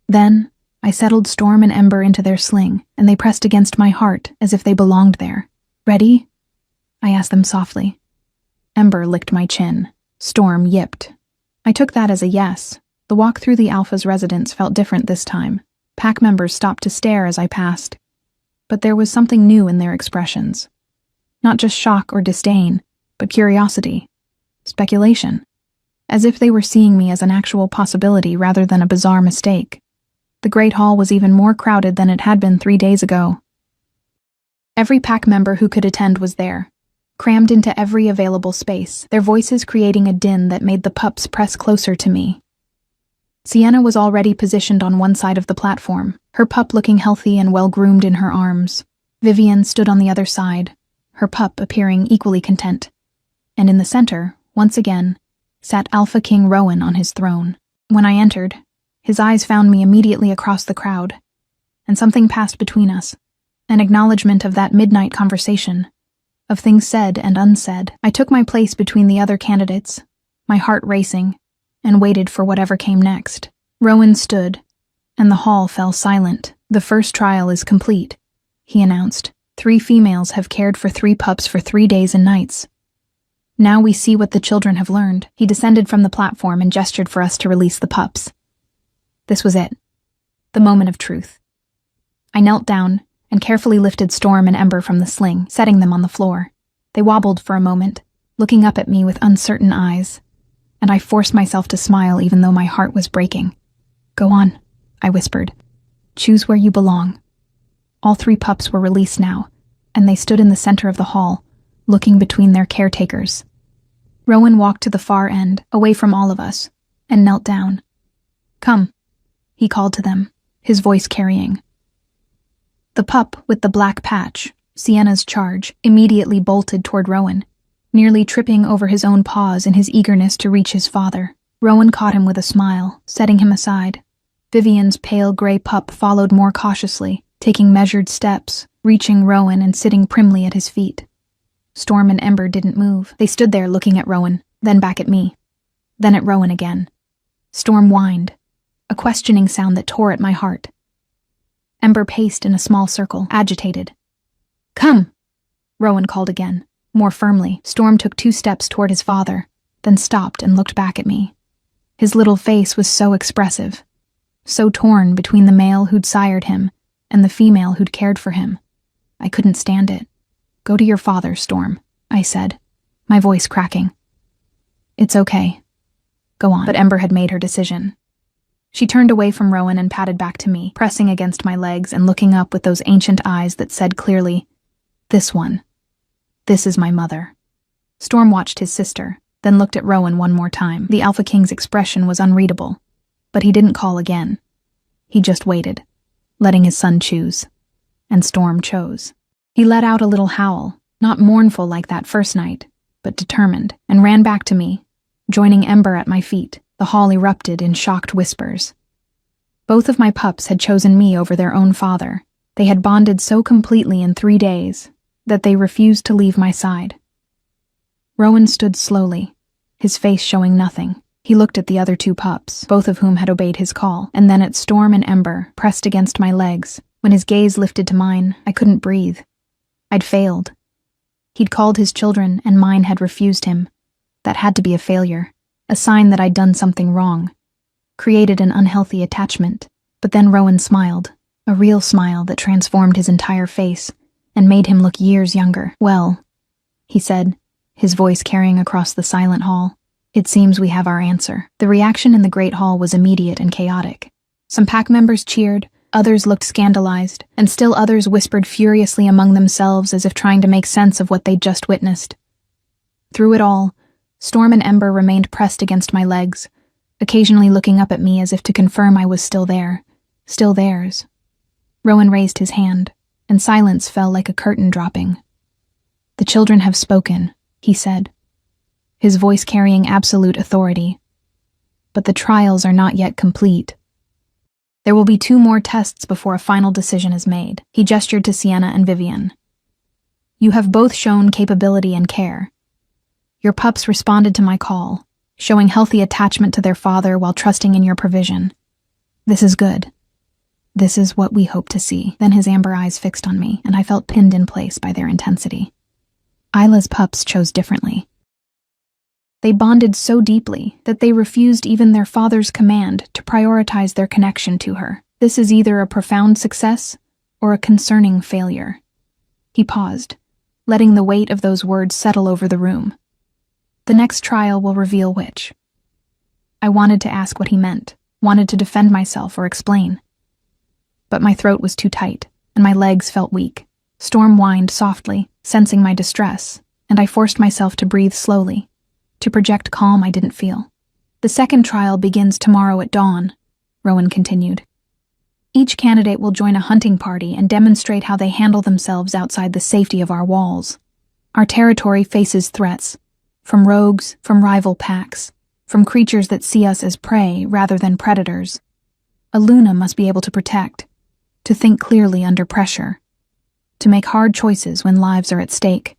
Then, I settled Storm and Ember into their sling, and they pressed against my heart as if they belonged there. Ready? I asked them softly. Ember licked my chin. Storm yipped. I took that as a yes. The walk through the Alpha's residence felt different this time. Pack members stopped to stare as I passed. But there was something new in their expressions. Not just shock or disdain, but curiosity. Speculation. As if they were seeing me as an actual possibility rather than a bizarre mistake. The Great Hall was even more crowded than it had been 3 days ago. Every pack member who could attend was there, crammed into every available space, their voices creating a din that made the pups press closer to me. Sienna was already positioned on one side of the platform, her pup looking healthy and well-groomed in her arms. Vivian stood on the other side, her pup appearing equally content. And in the center, once again, sat Alpha King Rowan on his throne. When I entered, his eyes found me immediately across the crowd, and something passed between us, an acknowledgement of that midnight conversation, of things said and unsaid. I took my place between the other candidates, my heart racing, and waited for whatever came next. Rowan stood, and the hall fell silent. The first trial is complete, he announced. 3 females have cared for 3 pups for 3 days and nights. Now we see what the children have learned. He descended from the platform and gestured for us to release the pups. This was it. The moment of truth. I knelt down and carefully lifted Storm and Ember from the sling, setting them on the floor. They wobbled for a moment, looking up at me with uncertain eyes, and I forced myself to smile even though my heart was breaking. Go on, I whispered. Choose where you belong. All 3 pups were released now, and they stood in the center of the hall, looking between their caretakers. Rowan walked to the far end, away from all of us, and knelt down. Come, he called to them, his voice carrying. The pup with the black patch, Sienna's charge, immediately bolted toward Rowan, nearly tripping over his own paws in his eagerness to reach his father. Rowan caught him with a smile, setting him aside. Vivian's pale gray pup followed more cautiously, taking measured steps, reaching Rowan and sitting primly at his feet. Storm and Ember didn't move. They stood there looking at Rowan, then back at me, then at Rowan again. Storm whined, a questioning sound that tore at my heart. Ember paced in a small circle, agitated. "Come," Rowan called again, more firmly. Storm took 2 steps toward his father, then stopped and looked back at me. His little face was so expressive, so torn between the male who'd sired him and the female who'd cared for him. I couldn't stand it. "Go to your father, Storm," I said, my voice cracking. "It's okay. Go on." But Ember had made her decision. She turned away from Rowan and padded back to me, pressing against my legs and looking up with those ancient eyes that said clearly, "This one. This is my mother." Storm watched his sister, then looked at Rowan one more time. The Alpha King's expression was unreadable, but he didn't call again. He just waited, letting his son choose. And Storm chose. He let out a little howl, not mournful like that first night, but determined, and ran back to me, joining Ember at my feet. The hall erupted in shocked whispers. Both of my pups had chosen me over their own father. They had bonded so completely in 3 days that they refused to leave my side. Rowan stood slowly, his face showing nothing. He looked at the other 2 pups, both of whom had obeyed his call, and then at Storm and Ember, pressed against my legs. When his gaze lifted to mine, I couldn't breathe. I'd failed. He'd called his children, and mine had refused him. That had to be a failure, a sign that I'd done something wrong, created an unhealthy attachment. But then Rowan smiled, a real smile that transformed his entire face and made him look years younger. "Well," he said, his voice carrying across the silent hall, "it seems we have our answer." The reaction in the Great Hall was immediate and chaotic. Some pack members cheered, others looked scandalized, and still others whispered furiously among themselves as if trying to make sense of what they'd just witnessed. Through it all, Storm and Ember remained pressed against my legs, occasionally looking up at me as if to confirm I was still there, still theirs. Rowan raised his hand, and silence fell like a curtain dropping. "The children have spoken," he said, his voice carrying absolute authority. "But the trials are not yet complete. There will be 2 more tests before a final decision is made." He gestured to Sienna and Vivian. "You have both shown capability and care. Your pups responded to my call, showing healthy attachment to their father while trusting in your provision. This is good. This is what we hope to see." Then his amber eyes fixed on me, and I felt pinned in place by their intensity. Isla's pups chose differently. They bonded so deeply that they refused even their father's command to prioritize their connection to her. This is either a profound success or a concerning failure. He paused, letting the weight of those words settle over the room. The next trial will reveal which. I wanted to ask what he meant, wanted to defend myself or explain. But my throat was too tight, and my legs felt weak. Storm whined softly, sensing my distress, and I forced myself to breathe slowly, to project calm I didn't feel. "The second trial begins tomorrow at dawn," Rowan continued. "Each candidate will join a hunting party and demonstrate how they handle themselves outside the safety of our walls. Our territory faces threats, from rogues, from rival packs, from creatures that see us as prey rather than predators. A Luna must be able to protect, to think clearly under pressure, to make hard choices when lives are at stake."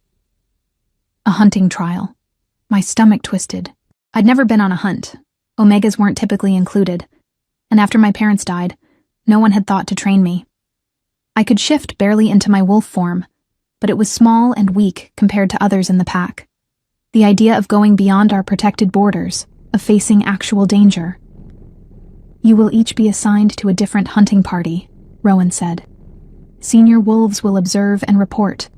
A hunting trial. My stomach twisted. I'd never been on a hunt. Omegas weren't typically included, and after my parents died, no one had thought to train me. I could shift barely into my wolf form, but it was small and weak compared to others in the pack. The idea of going beyond our protected borders, of facing actual danger. "You will each be assigned to a different hunting party," Rowan said. "Senior wolves will observe and report.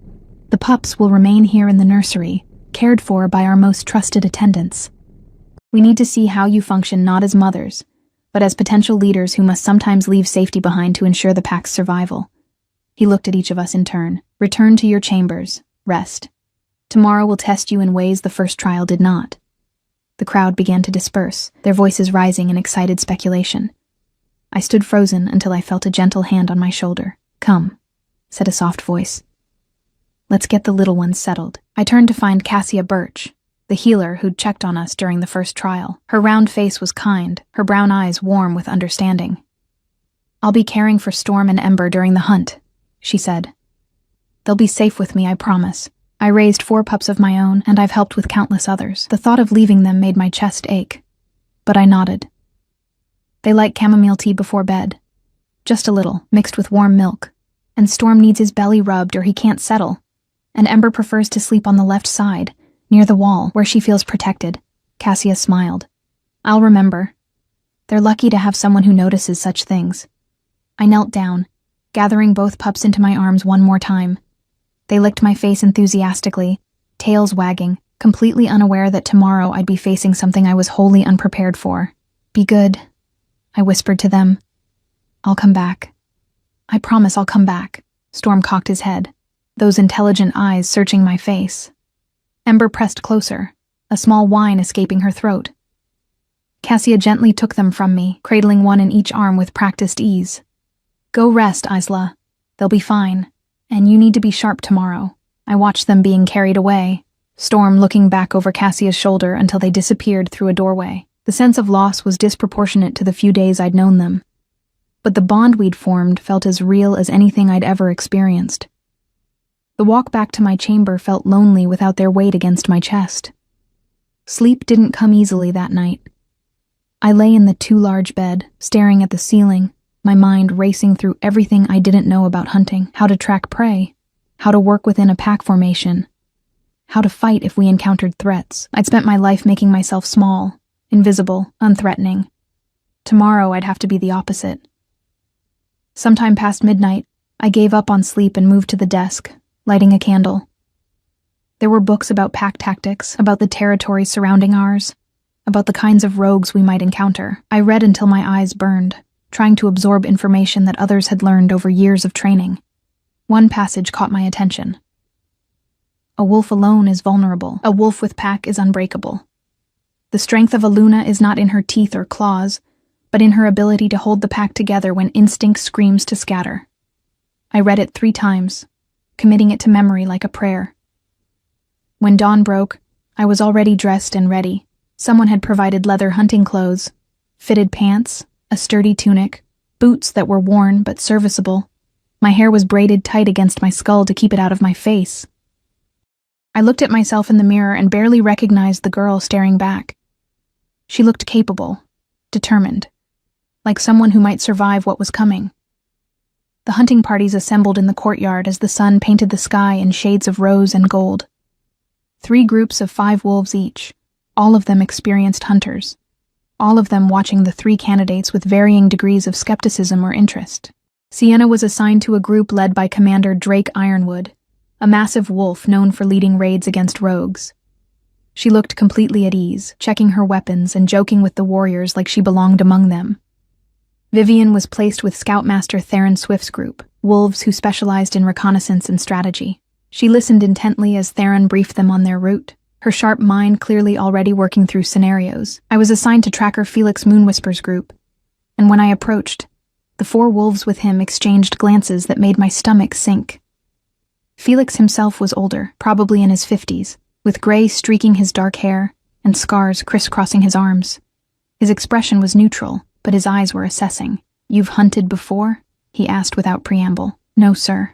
The pups will remain here in the nursery, cared for by our most trusted attendants. We need to see how you function not as mothers, but as potential leaders who must sometimes leave safety behind to ensure the pack's survival." He looked at each of us in turn. "Return to your chambers. Rest. Tomorrow will test you in ways the first trial did not." The crowd began to disperse, their voices rising in excited speculation. I stood frozen until I felt a gentle hand on my shoulder. "Come," said a soft voice. "Let's get the little ones settled." I turned to find Cassia Birch, the healer who'd checked on us during the first trial. Her round face was kind, her brown eyes warm with understanding. "I'll be caring for Storm and Ember during the hunt," she said. "They'll be safe with me, I promise. I raised 4 pups of my own, and I've helped with countless others. The thought of leaving them made my chest ache. But I nodded. They like chamomile tea before bed. Just a little, mixed with warm milk. And Storm needs his belly rubbed or he can't settle. And Ember prefers to sleep on the left side, near the wall, where she feels protected." Cassia smiled. "I'll remember. They're lucky to have someone who notices such things." I knelt down, gathering both pups into my arms one more time. They licked my face enthusiastically, tails wagging, completely unaware that tomorrow I'd be facing something I was wholly unprepared for. "Be good," I whispered to them. "I'll come back. I promise I'll come back." Storm cocked his head, those intelligent eyes searching my face. Ember pressed closer, a small whine escaping her throat. Cassia gently took them from me, cradling one in each arm with practiced ease. "Go rest, Isla. They'll be fine. And you need to be sharp tomorrow." I watched them being carried away, Storm looking back over Cassia's shoulder until they disappeared through a doorway. The sense of loss was disproportionate to the few days I'd known them. But the bond we'd formed felt as real as anything I'd ever experienced. The walk back to my chamber felt lonely without their weight against my chest. Sleep didn't come easily that night. I lay in the too large bed, staring at the ceiling, my mind racing through everything I didn't know about hunting, how to track prey, how to work within a pack formation, how to fight if we encountered threats. I'd spent my life making myself small, invisible, unthreatening. Tomorrow I'd have to be the opposite. Sometime past midnight, I gave up on sleep and moved to the desk, lighting a candle. There were books about pack tactics, about the territory surrounding ours, about the kinds of rogues we might encounter. I read until my eyes burned, trying to absorb information that others had learned over years of training. One passage caught my attention. "A wolf alone is vulnerable. A wolf with pack is unbreakable. The strength of a Luna is not in her teeth or claws, but in her ability to hold the pack together when instinct screams to scatter." I read it 3 times, committing it to memory like a prayer. When dawn broke, I was already dressed and ready. Someone had provided leather hunting clothes, fitted pants, a sturdy tunic, boots that were worn but serviceable. My hair was braided tight against my skull to keep it out of my face. I looked at myself in the mirror and barely recognized the girl staring back. She looked capable, determined, like someone who might survive what was coming. The hunting parties assembled in the courtyard as the sun painted the sky in shades of rose and gold. 3 groups of 5 wolves each, all of them experienced hunters. All of them watching the 3 candidates with varying degrees of skepticism or interest. Sienna was assigned to a group led by Commander Drake Ironwood, a massive wolf known for leading raids against rogues. She looked completely at ease, checking her weapons and joking with the warriors like she belonged among them. Vivian was placed with Scoutmaster Theron Swift's group, wolves who specialized in reconnaissance and strategy. She listened intently as Theron briefed them on their route, her sharp mind clearly already working through scenarios. I was assigned to Tracker Felix Moonwhisper's group, and when I approached, the 4 wolves with him exchanged glances that made my stomach sink. Felix himself was older, probably in his 50s, with gray streaking his dark hair and scars crisscrossing his arms. His expression was neutral, but his eyes were assessing. "You've hunted before?" he asked without preamble. "No, sir."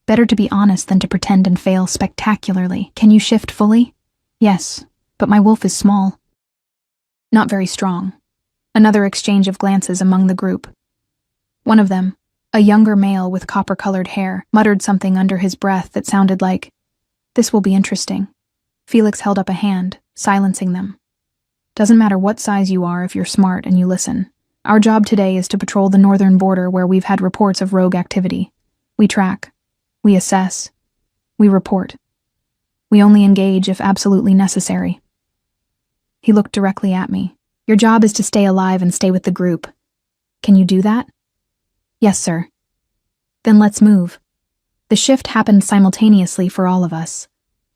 "Better to be honest than to pretend and fail spectacularly. Can you shift fully?" "Yes, but my wolf is small." "Not very strong." Another exchange of glances among the group. One of them, a younger male with copper-colored hair, muttered something under his breath that sounded like, "This will be interesting." Felix held up a hand, silencing them. "Doesn't matter what size you are if you're smart and you listen. Our job today is to patrol the northern border where we've had reports of rogue activity. We track. We assess. We report. We only engage if absolutely necessary." He looked directly at me. "Your job is to stay alive and stay with the group. Can you do that?" "Yes, sir." "Then let's move." The shift happened simultaneously for all of us.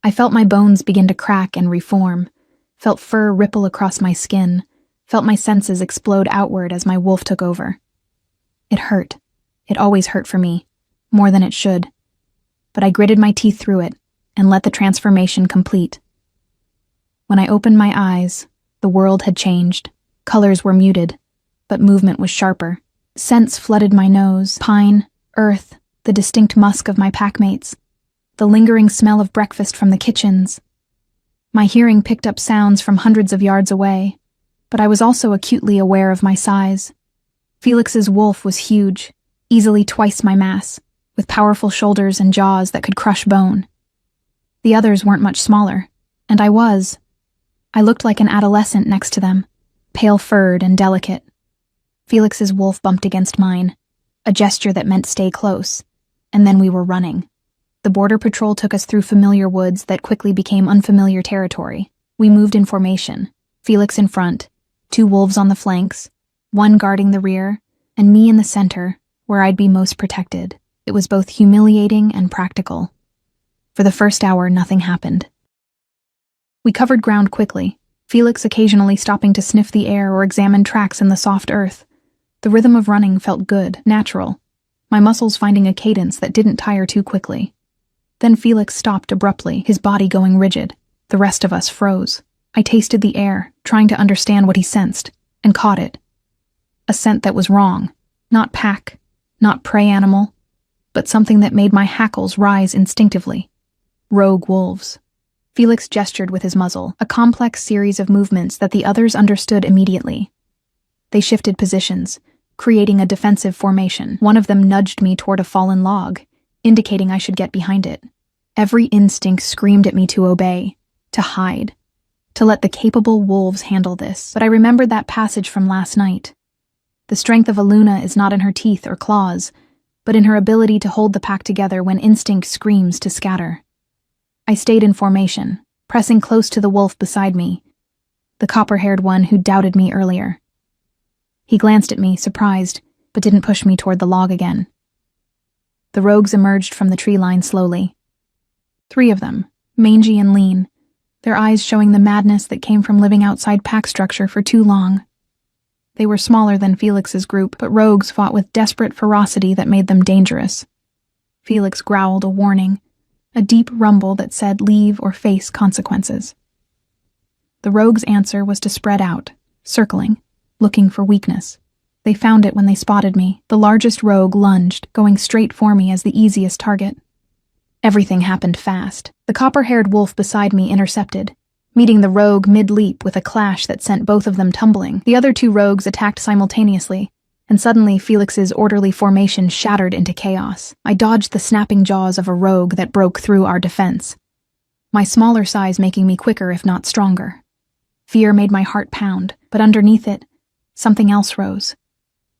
I felt my bones begin to crack and reform, felt fur ripple across my skin, felt my senses explode outward as my wolf took over. It hurt. It always hurt for me, more than it should. But I gritted my teeth through it and let the transformation complete. When I opened my eyes, the world had changed. Colors were muted, but movement was sharper. Scents flooded my nose: pine, earth, the distinct musk of my packmates, the lingering smell of breakfast from the kitchens. My hearing picked up sounds from hundreds of yards away, but I was also acutely aware of my size. Felix's wolf was huge, easily twice my mass, with powerful shoulders and jaws that could crush bone. The others weren't much smaller, and I looked like an adolescent next to them, pale-furred and delicate. Felix's wolf bumped against mine, a gesture that meant stay close, and then we were running. The border patrol took us through familiar woods that quickly became unfamiliar territory. We moved in formation, Felix in front, 2 wolves on the flanks, 1 guarding the rear, and me in the center, where I'd be most protected. It was both humiliating and practical. For the first hour, nothing happened. We covered ground quickly, Felix occasionally stopping to sniff the air or examine tracks in the soft earth. The rhythm of running felt good, natural, my muscles finding a cadence that didn't tire too quickly. Then Felix stopped abruptly, his body going rigid. The rest of us froze. I tasted the air, trying to understand what he sensed, and caught it. A scent that was wrong. Not pack, not prey animal, but something that made my hackles rise instinctively. Rogue wolves. Felix gestured with his muzzle, a complex series of movements that the others understood immediately. They shifted positions, creating a defensive formation. One of them nudged me toward a fallen log, indicating I should get behind it. Every instinct screamed at me to obey, to hide, to let the capable wolves handle this. But I remembered that passage from last night. The strength of a Luna is not in her teeth or claws, but in her ability to hold the pack together when instinct screams to scatter. I stayed in formation, pressing close to the wolf beside me, the copper-haired one who doubted me earlier. He glanced at me, surprised, but didn't push me toward the log again. The rogues emerged from the tree line slowly. 3 of them, mangy and lean, their eyes showing the madness that came from living outside pack structure for too long. They were smaller than Felix's group, but rogues fought with desperate ferocity that made them dangerous. Felix growled a warning, a deep rumble that said leave or face consequences. The rogues' answer was to spread out, circling, looking for weakness. They found it when they spotted me. The largest rogue lunged, going straight for me as the easiest target. Everything happened fast. The copper-haired wolf beside me intercepted, meeting the rogue mid-leap with a clash that sent both of them tumbling. The other 2 rogues attacked simultaneously, and suddenly Felix's orderly formation shattered into chaos. I dodged the snapping jaws of a rogue that broke through our defense, my smaller size making me quicker if not stronger. Fear made my heart pound, but underneath it, something else rose.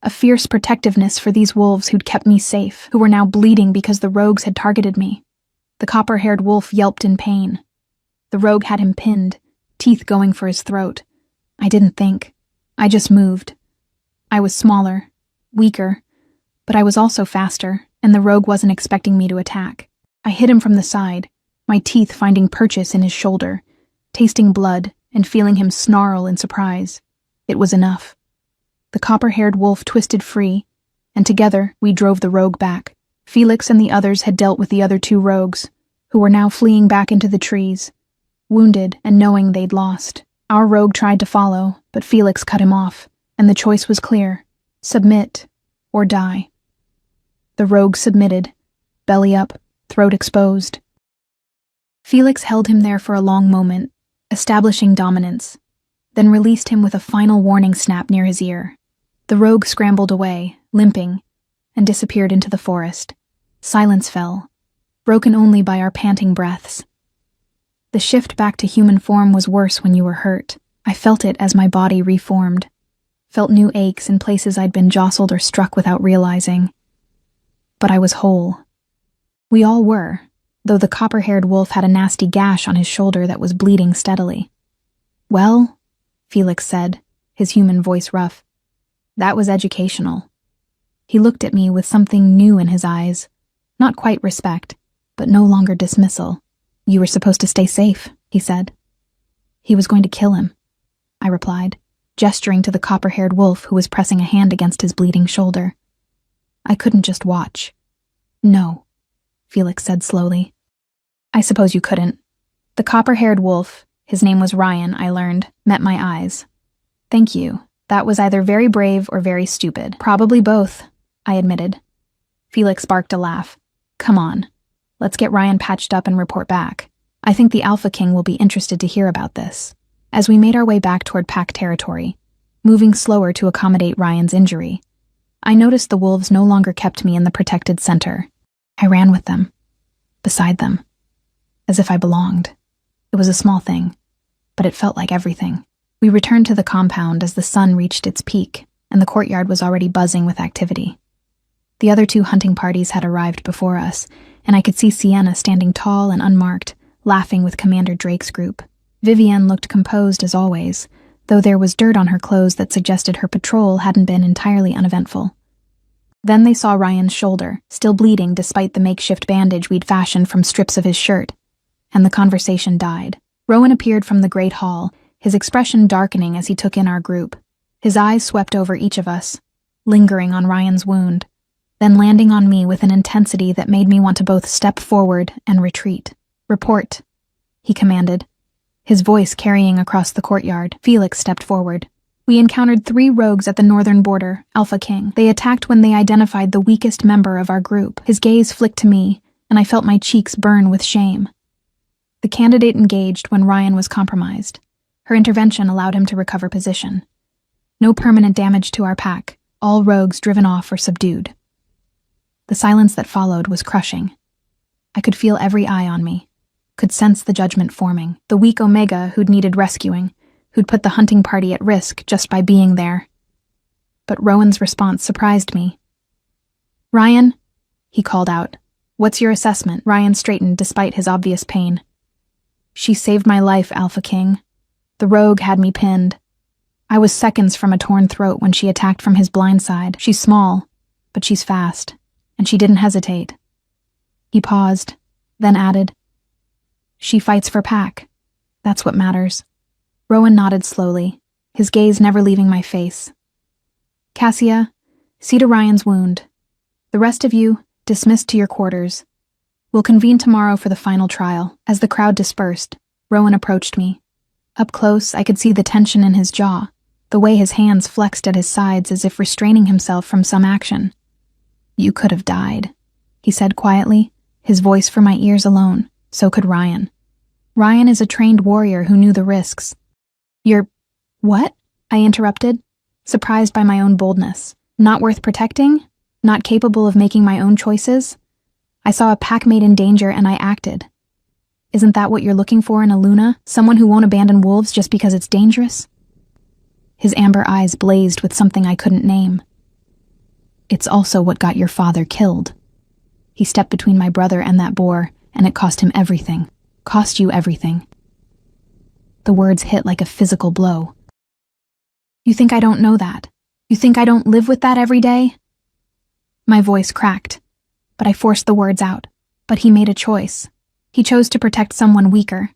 A fierce protectiveness for these wolves who'd kept me safe, who were now bleeding because the rogues had targeted me. The copper-haired wolf yelped in pain. The rogue had him pinned, teeth going for his throat. I didn't think. I just moved. I was smaller, weaker, but I was also faster, and the rogue wasn't expecting me to attack. I hit him from the side, my teeth finding purchase in his shoulder, tasting blood and feeling him snarl in surprise. It was enough. The copper-haired wolf twisted free, and together we drove the rogue back. Felix and the others had dealt with the other 2 rogues, who were now fleeing back into the trees, wounded and knowing they'd lost. Our rogue tried to follow, but Felix cut him off, and the choice was clear: submit or die. The rogue submitted, belly up, throat exposed. Felix held him there for a long moment, establishing dominance, then released him with a final warning snap near his ear. The rogue scrambled away, limping, and disappeared into the forest. Silence fell, broken only by our panting breaths. The shift back to human form was worse when you were hurt. I felt it as my body reformed, felt new aches in places I'd been jostled or struck without realizing. But I was whole. We all were, though the copper-haired wolf had a nasty gash on his shoulder that was bleeding steadily. "Well," Felix said, his human voice rough, "that was educational." He looked at me with something new in his eyes, not quite respect, but no longer dismissal. "You were supposed to stay safe," he said. "He was going to kill him," I replied, gesturing to the copper-haired wolf who was pressing a hand against his bleeding shoulder. "I couldn't just watch." "No," Felix said slowly. "I suppose you couldn't." The copper-haired wolf, His name was Ryan, I learned, met my eyes. Thank you. That was either very brave or very stupid. Probably both, I admitted. Felix barked a laugh. Come on. Let's get Ryan patched up and report back. I think the Alpha King will be interested to hear about this. As we made our way back toward pack territory, moving slower to accommodate Ryan's injury, I noticed the wolves no longer kept me in the protected center. I ran with them, beside them, as if I belonged. It was a small thing, but it felt like everything. We returned to the compound as the sun reached its peak, and the courtyard was already buzzing with activity. The other 2 hunting parties had arrived before us, and I could see Sienna standing tall and unmarked, laughing with Commander Drake's group. Vivienne looked composed as always, though there was dirt on her clothes that suggested her patrol hadn't been entirely uneventful. Then they saw Ryan's shoulder, still bleeding despite the makeshift bandage we'd fashioned from strips of his shirt, and the conversation died. Rowan appeared from the great hall, his expression darkening as he took in our group. His eyes swept over each of us, lingering on Ryan's wound, then landing on me with an intensity that made me want to both step forward and retreat. Report, he commanded, his voice carrying across the courtyard. Felix stepped forward. We encountered 3 rogues at the northern border, Alpha King. They attacked when they identified the weakest member of our group. His gaze flicked to me, and I felt my cheeks burn with shame. The candidate engaged when Ryan was compromised. Her intervention allowed him to recover position. No permanent damage to our pack, all rogues driven off or subdued. The silence that followed was crushing. I could feel every eye on me, could sense the judgment forming, the weak Omega who'd needed rescuing, who'd put the hunting party at risk just by being there. But Rowan's response surprised me. Ryan, he called out, what's your assessment? Ryan straightened despite his obvious pain. She saved my life, Alpha King. The rogue had me pinned. I was seconds from a torn throat when she attacked from his blind side. She's small, but she's fast, and she didn't hesitate. He paused, then added, she fights for pack. That's what matters. Rowan nodded slowly, his gaze never leaving my face. Cassia, see to Ryan's wound. The rest of you, dismissed to your quarters. We'll convene tomorrow for the final trial. As the crowd dispersed, Rowan approached me. Up close, I could see the tension in his jaw, the way his hands flexed at his sides as if restraining himself from some action. You could have died, he said quietly, his voice for my ears alone. So could Ryan. Ryan is a trained warrior who knew the risks. You're... what? I interrupted, surprised by my own boldness. Not worth protecting? Not capable of making my own choices? I saw a packmate in danger and I acted. Isn't that what you're looking for in a Luna? Someone who won't abandon wolves just because it's dangerous? His amber eyes blazed with something I couldn't name. It's also what got your father killed. He stepped between my brother and that boar, and it cost him everything. Cost you everything. The words hit like a physical blow. You think I don't know that? You think I don't live with that every day? My voice cracked, but I forced the words out. But he made a choice. He chose to protect someone weaker.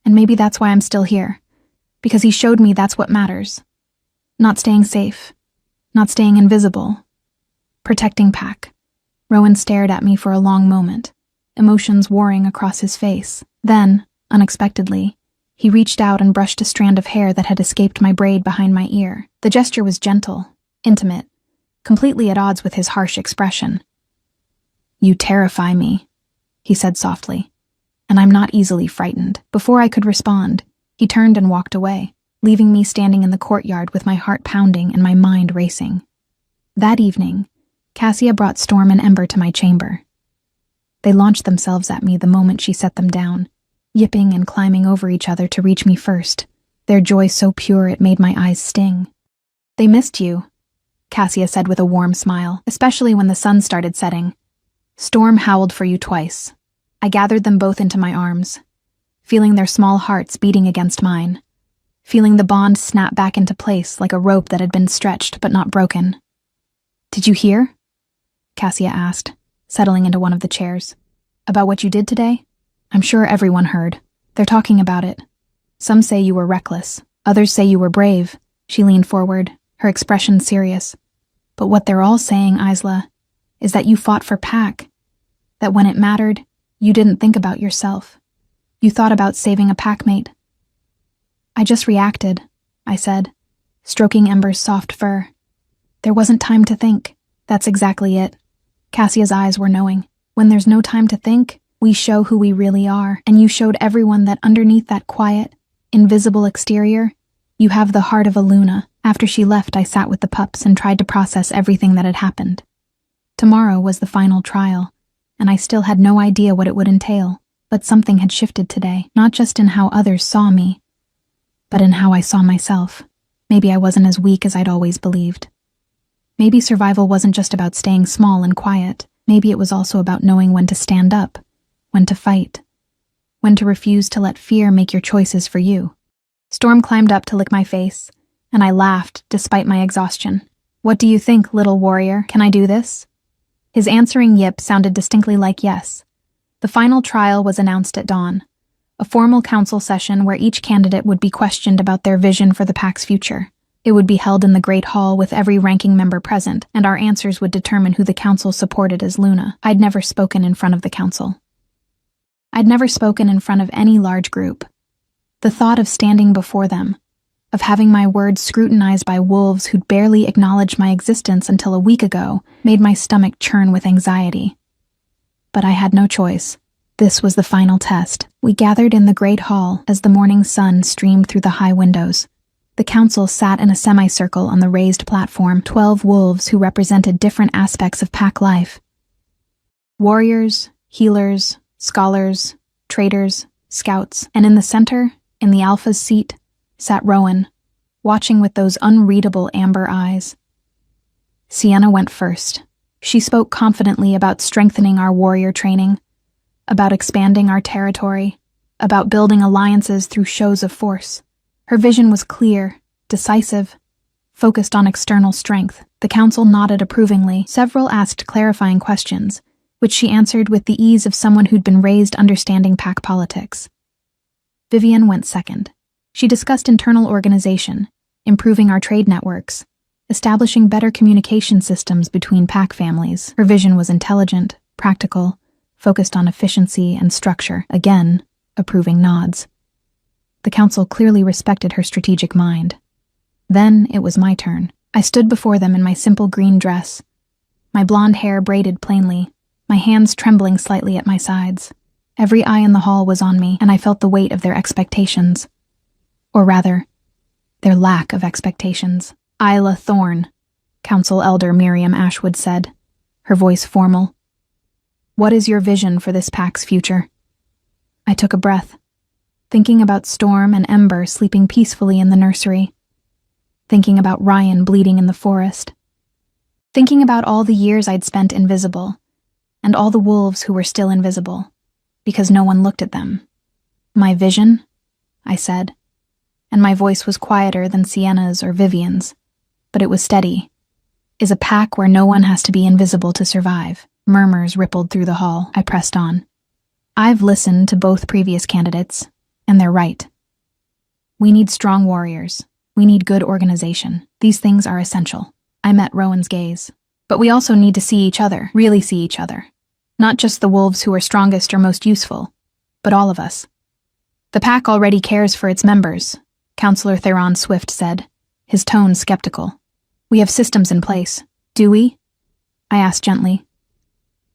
And maybe that's why I'm still here. Because he showed me that's what matters. Not staying safe. Not staying invisible. Protecting pack. Rowan stared at me for a long moment, emotions warring across his face. Then, unexpectedly, he reached out and brushed a strand of hair that had escaped my braid behind my ear. The gesture was gentle, intimate, completely at odds with his harsh expression. You terrify me, he said softly, and I'm not easily frightened. Before I could respond, he turned and walked away, leaving me standing in the courtyard with my heart pounding and my mind racing. That evening, Cassia brought Storm and Ember to my chamber. They launched themselves at me the moment she set them down, yipping and climbing over each other to reach me first, their joy so pure it made my eyes sting. They missed you, Cassia said with a warm smile, especially when the sun started setting. Storm howled for you twice. I gathered them both into my arms, feeling their small hearts beating against mine, feeling the bond snap back into place like a rope that had been stretched but not broken. Did you hear? Cassia asked, settling into one of the chairs. About what you did today? I'm sure everyone heard. They're talking about it. Some say you were reckless. Others say you were brave. She leaned forward, her expression serious. But what they're all saying, Isla, is that you fought for pack. That when it mattered, you didn't think about yourself. You thought about saving a packmate. I just reacted, I said, stroking Ember's soft fur. There wasn't time to think. That's exactly it. Cassia's eyes were knowing. When there's no time to think, we show who we really are, and you showed everyone that underneath that quiet, invisible exterior, you have the heart of a Luna. After she left, I sat with the pups and tried to process everything that had happened. Tomorrow was the final trial, and I still had no idea what it would entail, but something had shifted today, not just in how others saw me, but in how I saw myself. Maybe I wasn't as weak as I'd always believed. Maybe survival wasn't just about staying small and quiet. Maybe it was also about knowing when to stand up, when to fight, when to refuse to let fear make your choices for you. Storm climbed up to lick my face, and I laughed despite my exhaustion. What do you think, little warrior? Can I do this? His answering yip sounded distinctly like yes. The final trial was announced at dawn, a formal council session where each candidate would be questioned about their vision for the pack's future. It would be held in the Great Hall with every ranking member present, and our answers would determine who the council supported as Luna. I'd never spoken in front of the council. I'd never spoken in front of any large group. The thought of standing before them, of having my words scrutinized by wolves who'd barely acknowledged my existence until a week ago, made my stomach churn with anxiety. But I had no choice. This was the final test. We gathered in the Great Hall as the morning sun streamed through the high windows. The council sat in a semicircle on the raised platform, 12 wolves who represented different aspects of pack life. Warriors, healers, scholars, traders, scouts, and in the center, in the Alpha's seat, sat Rowan, watching with those unreadable amber eyes. Sienna went first. She spoke confidently about strengthening our warrior training, about expanding our territory, about building alliances through shows of force. Her vision was clear, decisive, focused on external strength. The council nodded approvingly. Several asked clarifying questions, which she answered with the ease of someone who'd been raised understanding pack politics. Vivian went second. She discussed internal organization, improving our trade networks, establishing better communication systems between pack families. Her vision was intelligent, practical, focused on efficiency and structure. Again, approving nods. The council clearly respected her strategic mind. Then it was my turn. I stood before them in my simple green dress, my blonde hair braided plainly, my hands trembling slightly at my sides. Every eye in the hall was on me, and I felt the weight of their expectations. Or rather, their lack of expectations. Isla Thorne, Council Elder Miriam Ashwood said, her voice formal. What is your vision for this pack's future? I took a breath, thinking about Storm and Ember sleeping peacefully in the nursery, thinking about Ryan bleeding in the forest, thinking about all the years I'd spent invisible, and all the wolves who were still invisible, because no one looked at them. My vision, I said, and my voice was quieter than Sienna's or Vivian's, but it was steady, is a pack where no one has to be invisible to survive. Murmurs rippled through the hall. I pressed on. I've listened to both previous candidates, and they're right. We need strong warriors. We need good organization. These things are essential. I met Rowan's gaze. But we also need to see each other, really see each other. Not just the wolves who are strongest or most useful, but all of us. The pack already cares for its members, Counselor Theron Swift said, his tone skeptical. We have systems in place. Do we? I asked gently.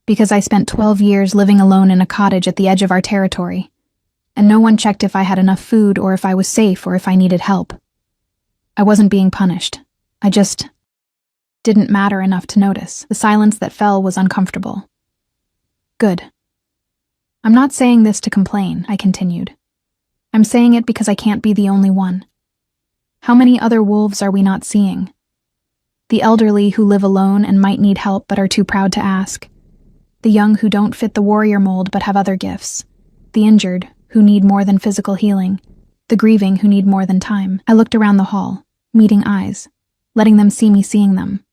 Because I spent 12 years living alone in a cottage at the edge of our territory, and no one checked if I had enough food or if I was safe or if I needed help. I wasn't being punished. I just didn't matter enough to notice. The silence that fell was uncomfortable. Good. I'm not saying this to complain, I continued. I'm saying it because I can't be the only one. How many other wolves are we not seeing? The elderly who live alone and might need help but are too proud to ask. The young who don't fit the warrior mold but have other gifts. The injured who need more than physical healing. The grieving who need more than time. I looked around the hall, meeting eyes, letting them see me seeing them.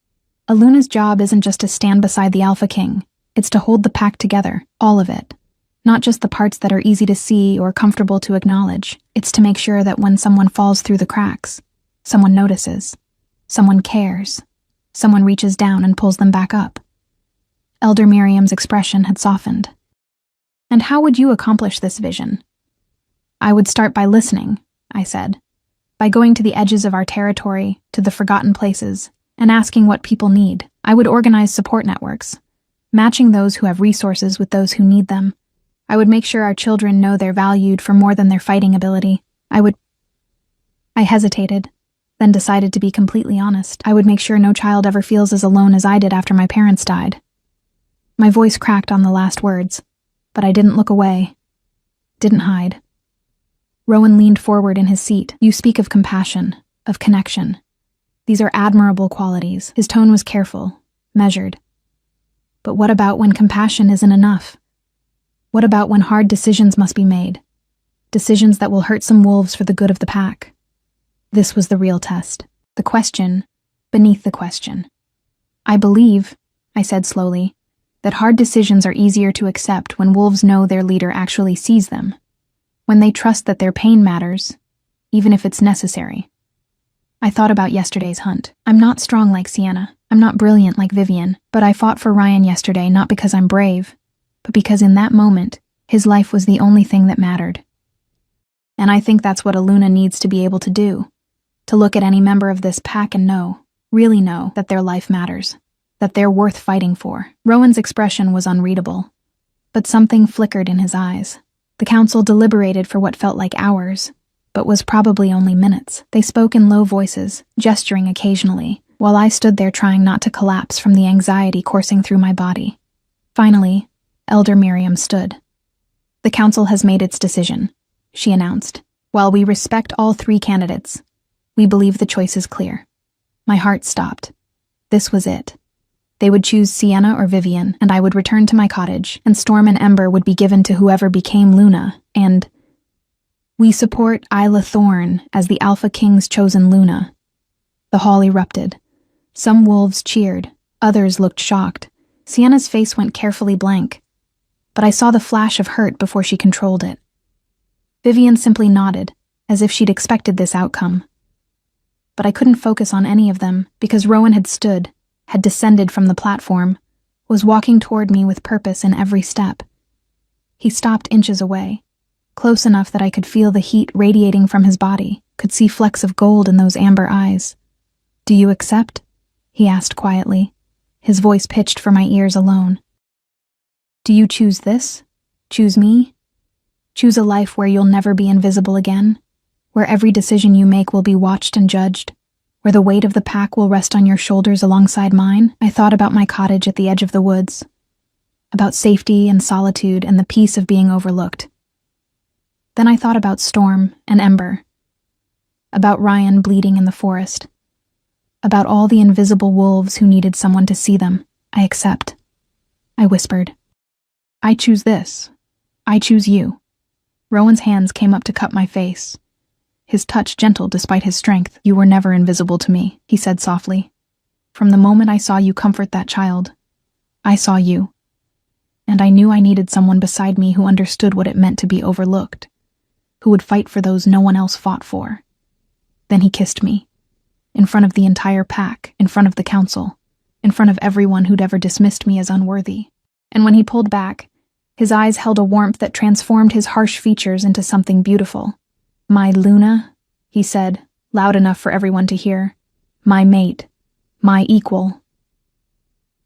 Aluna's job isn't just to stand beside the Alpha King. It's to hold the pack together, all of it. Not just the parts that are easy to see or comfortable to acknowledge. It's to make sure that when someone falls through the cracks, someone notices, someone cares, someone reaches down and pulls them back up. Elder Miriam's expression had softened. And how would you accomplish this vision? I would start by listening, I said. by going to the edges of our territory, to the forgotten places, and asking what people need. I would organize support networks, matching those who have resources with those who need them. I would make sure our children know they're valued for more than their fighting ability. I hesitated, then decided to be completely honest. I would make sure no child ever feels as alone as I did after my parents died. My voice cracked on the last words, but I didn't look away, didn't hide. Rowan leaned forward in his seat. You speak of compassion, of connection. These are admirable qualities. His tone was careful, measured. But what about when compassion isn't enough? What about when hard decisions must be made? Decisions that will hurt some wolves for the good of the pack. This was the real test. The question beneath the question. I believe, I said slowly, that hard decisions are easier to accept when wolves know their leader actually sees them. When they trust that their pain matters, even if it's necessary. I thought about yesterday's hunt. I'm not strong like Sienna. I'm not brilliant like Vivian, but I fought for Ryan yesterday not because I'm brave, but because in that moment, his life was the only thing that mattered. And I think that's what a Luna needs to be able to do. To look at any member of this pack and know, really know, that their life matters, that they're worth fighting for. Rowan's expression was unreadable, but something flickered in his eyes. The council deliberated for what felt like hours, but was probably only minutes. They spoke in low voices, gesturing occasionally, while I stood there trying not to collapse from the anxiety coursing through my body. Finally, Elder Miriam stood. The council has made its decision, she announced. While we respect all three candidates, we believe the choice is clear. My heart stopped. This was it. They would choose Sienna or Vivian, and I would return to my cottage, and Storm and Ember would be given to whoever became Luna, and... We support Isla Thorne as the Alpha King's chosen Luna. The hall erupted. Some wolves cheered, others looked shocked. Sienna's face went carefully blank, but I saw the flash of hurt before she controlled it. Vivian simply nodded, as if she'd expected this outcome. But I couldn't focus on any of them, because Rowan had stood, had descended from the platform, was walking toward me with purpose in every step. He stopped inches away, close enough that I could feel the heat radiating from his body, could see flecks of gold in those amber eyes. "Do you accept?" he asked quietly, his voice pitched for my ears alone. "Do you choose this? Choose me? Choose a life where you'll never be invisible again? Where every decision you make will be watched and judged? Where the weight of the pack will rest on your shoulders alongside mine?" I thought about my cottage at the edge of the woods, about safety and solitude and the peace of being overlooked. Then I thought about Storm and Ember, about Ryan bleeding in the forest, about all the invisible wolves who needed someone to see them. "I accept," I whispered. "I choose this. I choose you." Rowan's hands came up to cup my face, his touch gentle despite his strength. "You were never invisible to me," he said softly. "From the moment I saw you comfort that child, I saw you. And I knew I needed someone beside me who understood what it meant to be overlooked, who would fight for those no one else fought for." Then he kissed me, in front of the entire pack, in front of the council, in front of everyone who'd ever dismissed me as unworthy. And when he pulled back, his eyes held a warmth that transformed his harsh features into something beautiful. "My Luna," he said, loud enough for everyone to hear. "My mate. My equal."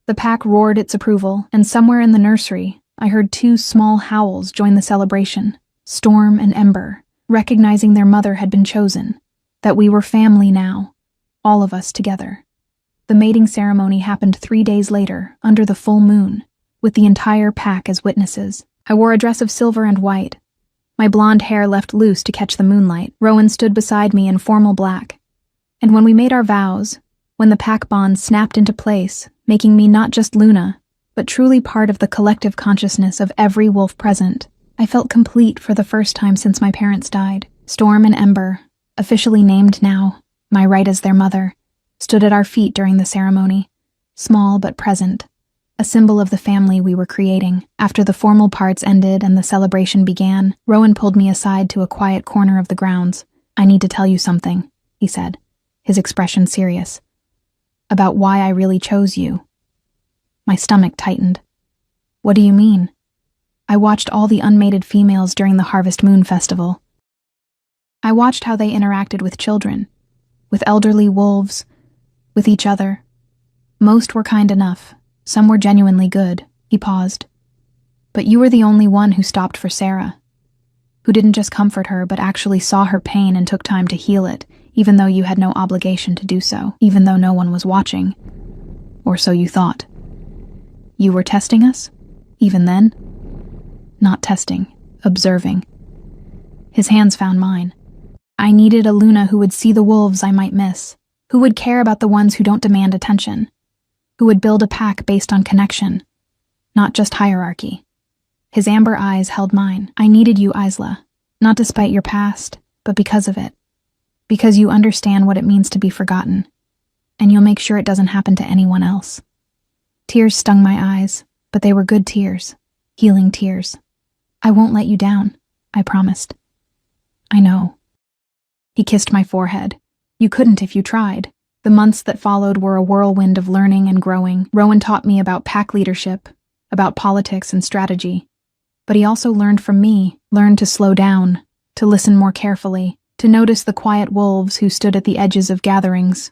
The pack roared its approval, and somewhere in the nursery, I heard two small howls join the celebration. Storm and Ember, recognizing their mother had been chosen, that we were family now, all of us together. The mating ceremony happened 3 days later, under the full moon, with the entire pack as witnesses. I wore a dress of silver and white, my blonde hair left loose to catch the moonlight. Rowan stood beside me in formal black. And when we made our vows, when the pack bond snapped into place, making me not just Luna, but truly part of the collective consciousness of every wolf present, I felt complete for the first time since my parents died. Storm and Ember, officially named now, my right as their mother, stood at our feet during the ceremony, small but present, a symbol of the family we were creating. After the formal parts ended and the celebration began, Rowan pulled me aside to a quiet corner of the grounds. "I need to tell you something," he said, his expression serious. "About why I really chose you." My stomach tightened. "What do you mean?" "I watched all the unmated females during the Harvest Moon Festival. I watched how they interacted with children, with elderly wolves, with each other. Most were kind enough, some were genuinely good. He paused. But you were the only one who stopped for Sarah, who didn't just comfort her but actually saw her pain and took time to heal it, even though you had no obligation to do so, even though no one was watching. Or so you thought. You were testing us? Even then? Not testing, observing. His hands found mine. I needed a Luna who would see the wolves I might miss, who would care about the ones who don't demand attention, who would build a pack based on connection, not just hierarchy. His amber eyes held mine. I needed you, Isla, not despite your past, but because of it. Because you understand what it means to be forgotten, and you'll make sure it doesn't happen to anyone else. Tears stung my eyes, but they were good tears, healing tears. I won't let you down, I promised. I know. He kissed my forehead. You couldn't if you tried. The months that followed were a whirlwind of learning and growing. Rowan taught me about pack leadership, about politics and strategy. But he also learned from me, learned to slow down, to listen more carefully, to notice the quiet wolves who stood at the edges of gatherings.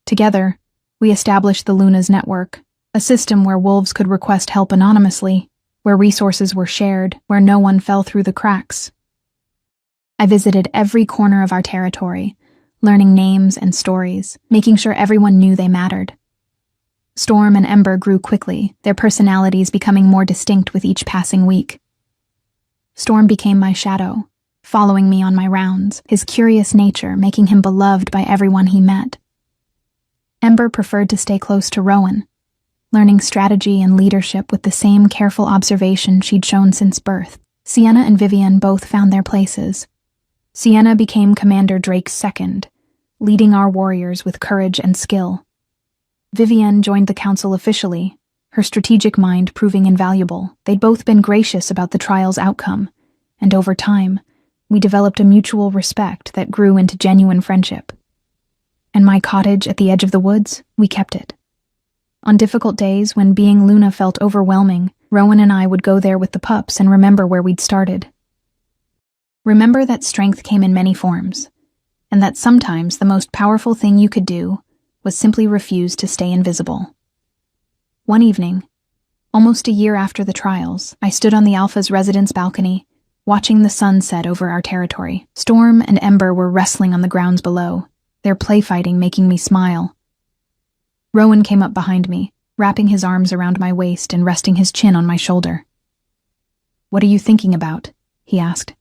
Together, we established the Luna's Network, a system where wolves could request help anonymously, where resources were shared, where no one fell through the cracks. I visited every corner of our territory, learning names and stories, making sure everyone knew they mattered. Storm and Ember grew quickly, their personalities becoming more distinct with each passing week. Storm became my shadow, following me on my rounds, his curious nature making him beloved by everyone he met. Ember preferred to stay close to Rowan, learning strategy and leadership with the same careful observation she'd shown since birth. Sienna and Vivian both found their places. Sienna became Commander Drake's second, leading our warriors with courage and skill. Vivian joined the council officially, her strategic mind proving invaluable. They'd both been gracious about the trial's outcome, and over time, we developed a mutual respect that grew into genuine friendship. And my cottage at the edge of the woods, we kept it. On difficult days, when being Luna felt overwhelming, Rowan and I would go there with the pups and remember where we'd started. Remember that strength came in many forms, and that sometimes the most powerful thing you could do was simply refuse to stay invisible. One evening, almost a year after the trials, I stood on the Alpha's residence balcony, watching the sun set over our territory. Storm and Ember were wrestling on the grounds below, their play-fighting making me smile. Rowan came up behind me, wrapping his arms around my waist and resting his chin on my shoulder. "What are you thinking about?" he asked.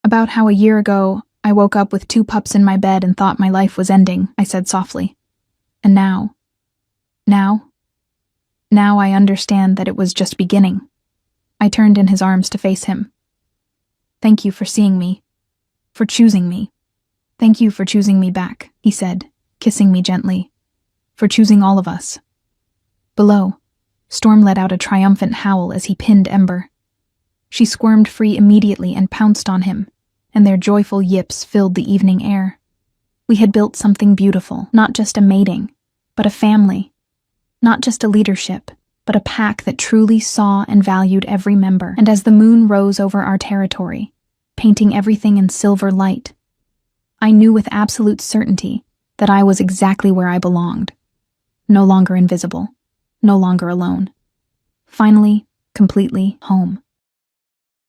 "About how a year ago, I woke up with 2 pups in my bed and thought my life was ending," I said softly. "And now I understand that it was just beginning." I turned in his arms to face him. "Thank you for seeing me, for choosing me. Thank you for choosing me back," he said, kissing me gently. "For choosing all of us." Below, Storm let out a triumphant howl as he pinned Ember. She squirmed free immediately and pounced on him, and their joyful yips filled the evening air. We had built something beautiful, not just a mating, but a family. Not just a leadership, but a pack that truly saw and valued every member. And as the moon rose over our territory, painting everything in silver light, I knew with absolute certainty that I was exactly where I belonged. No longer invisible, no longer alone. Finally, completely home.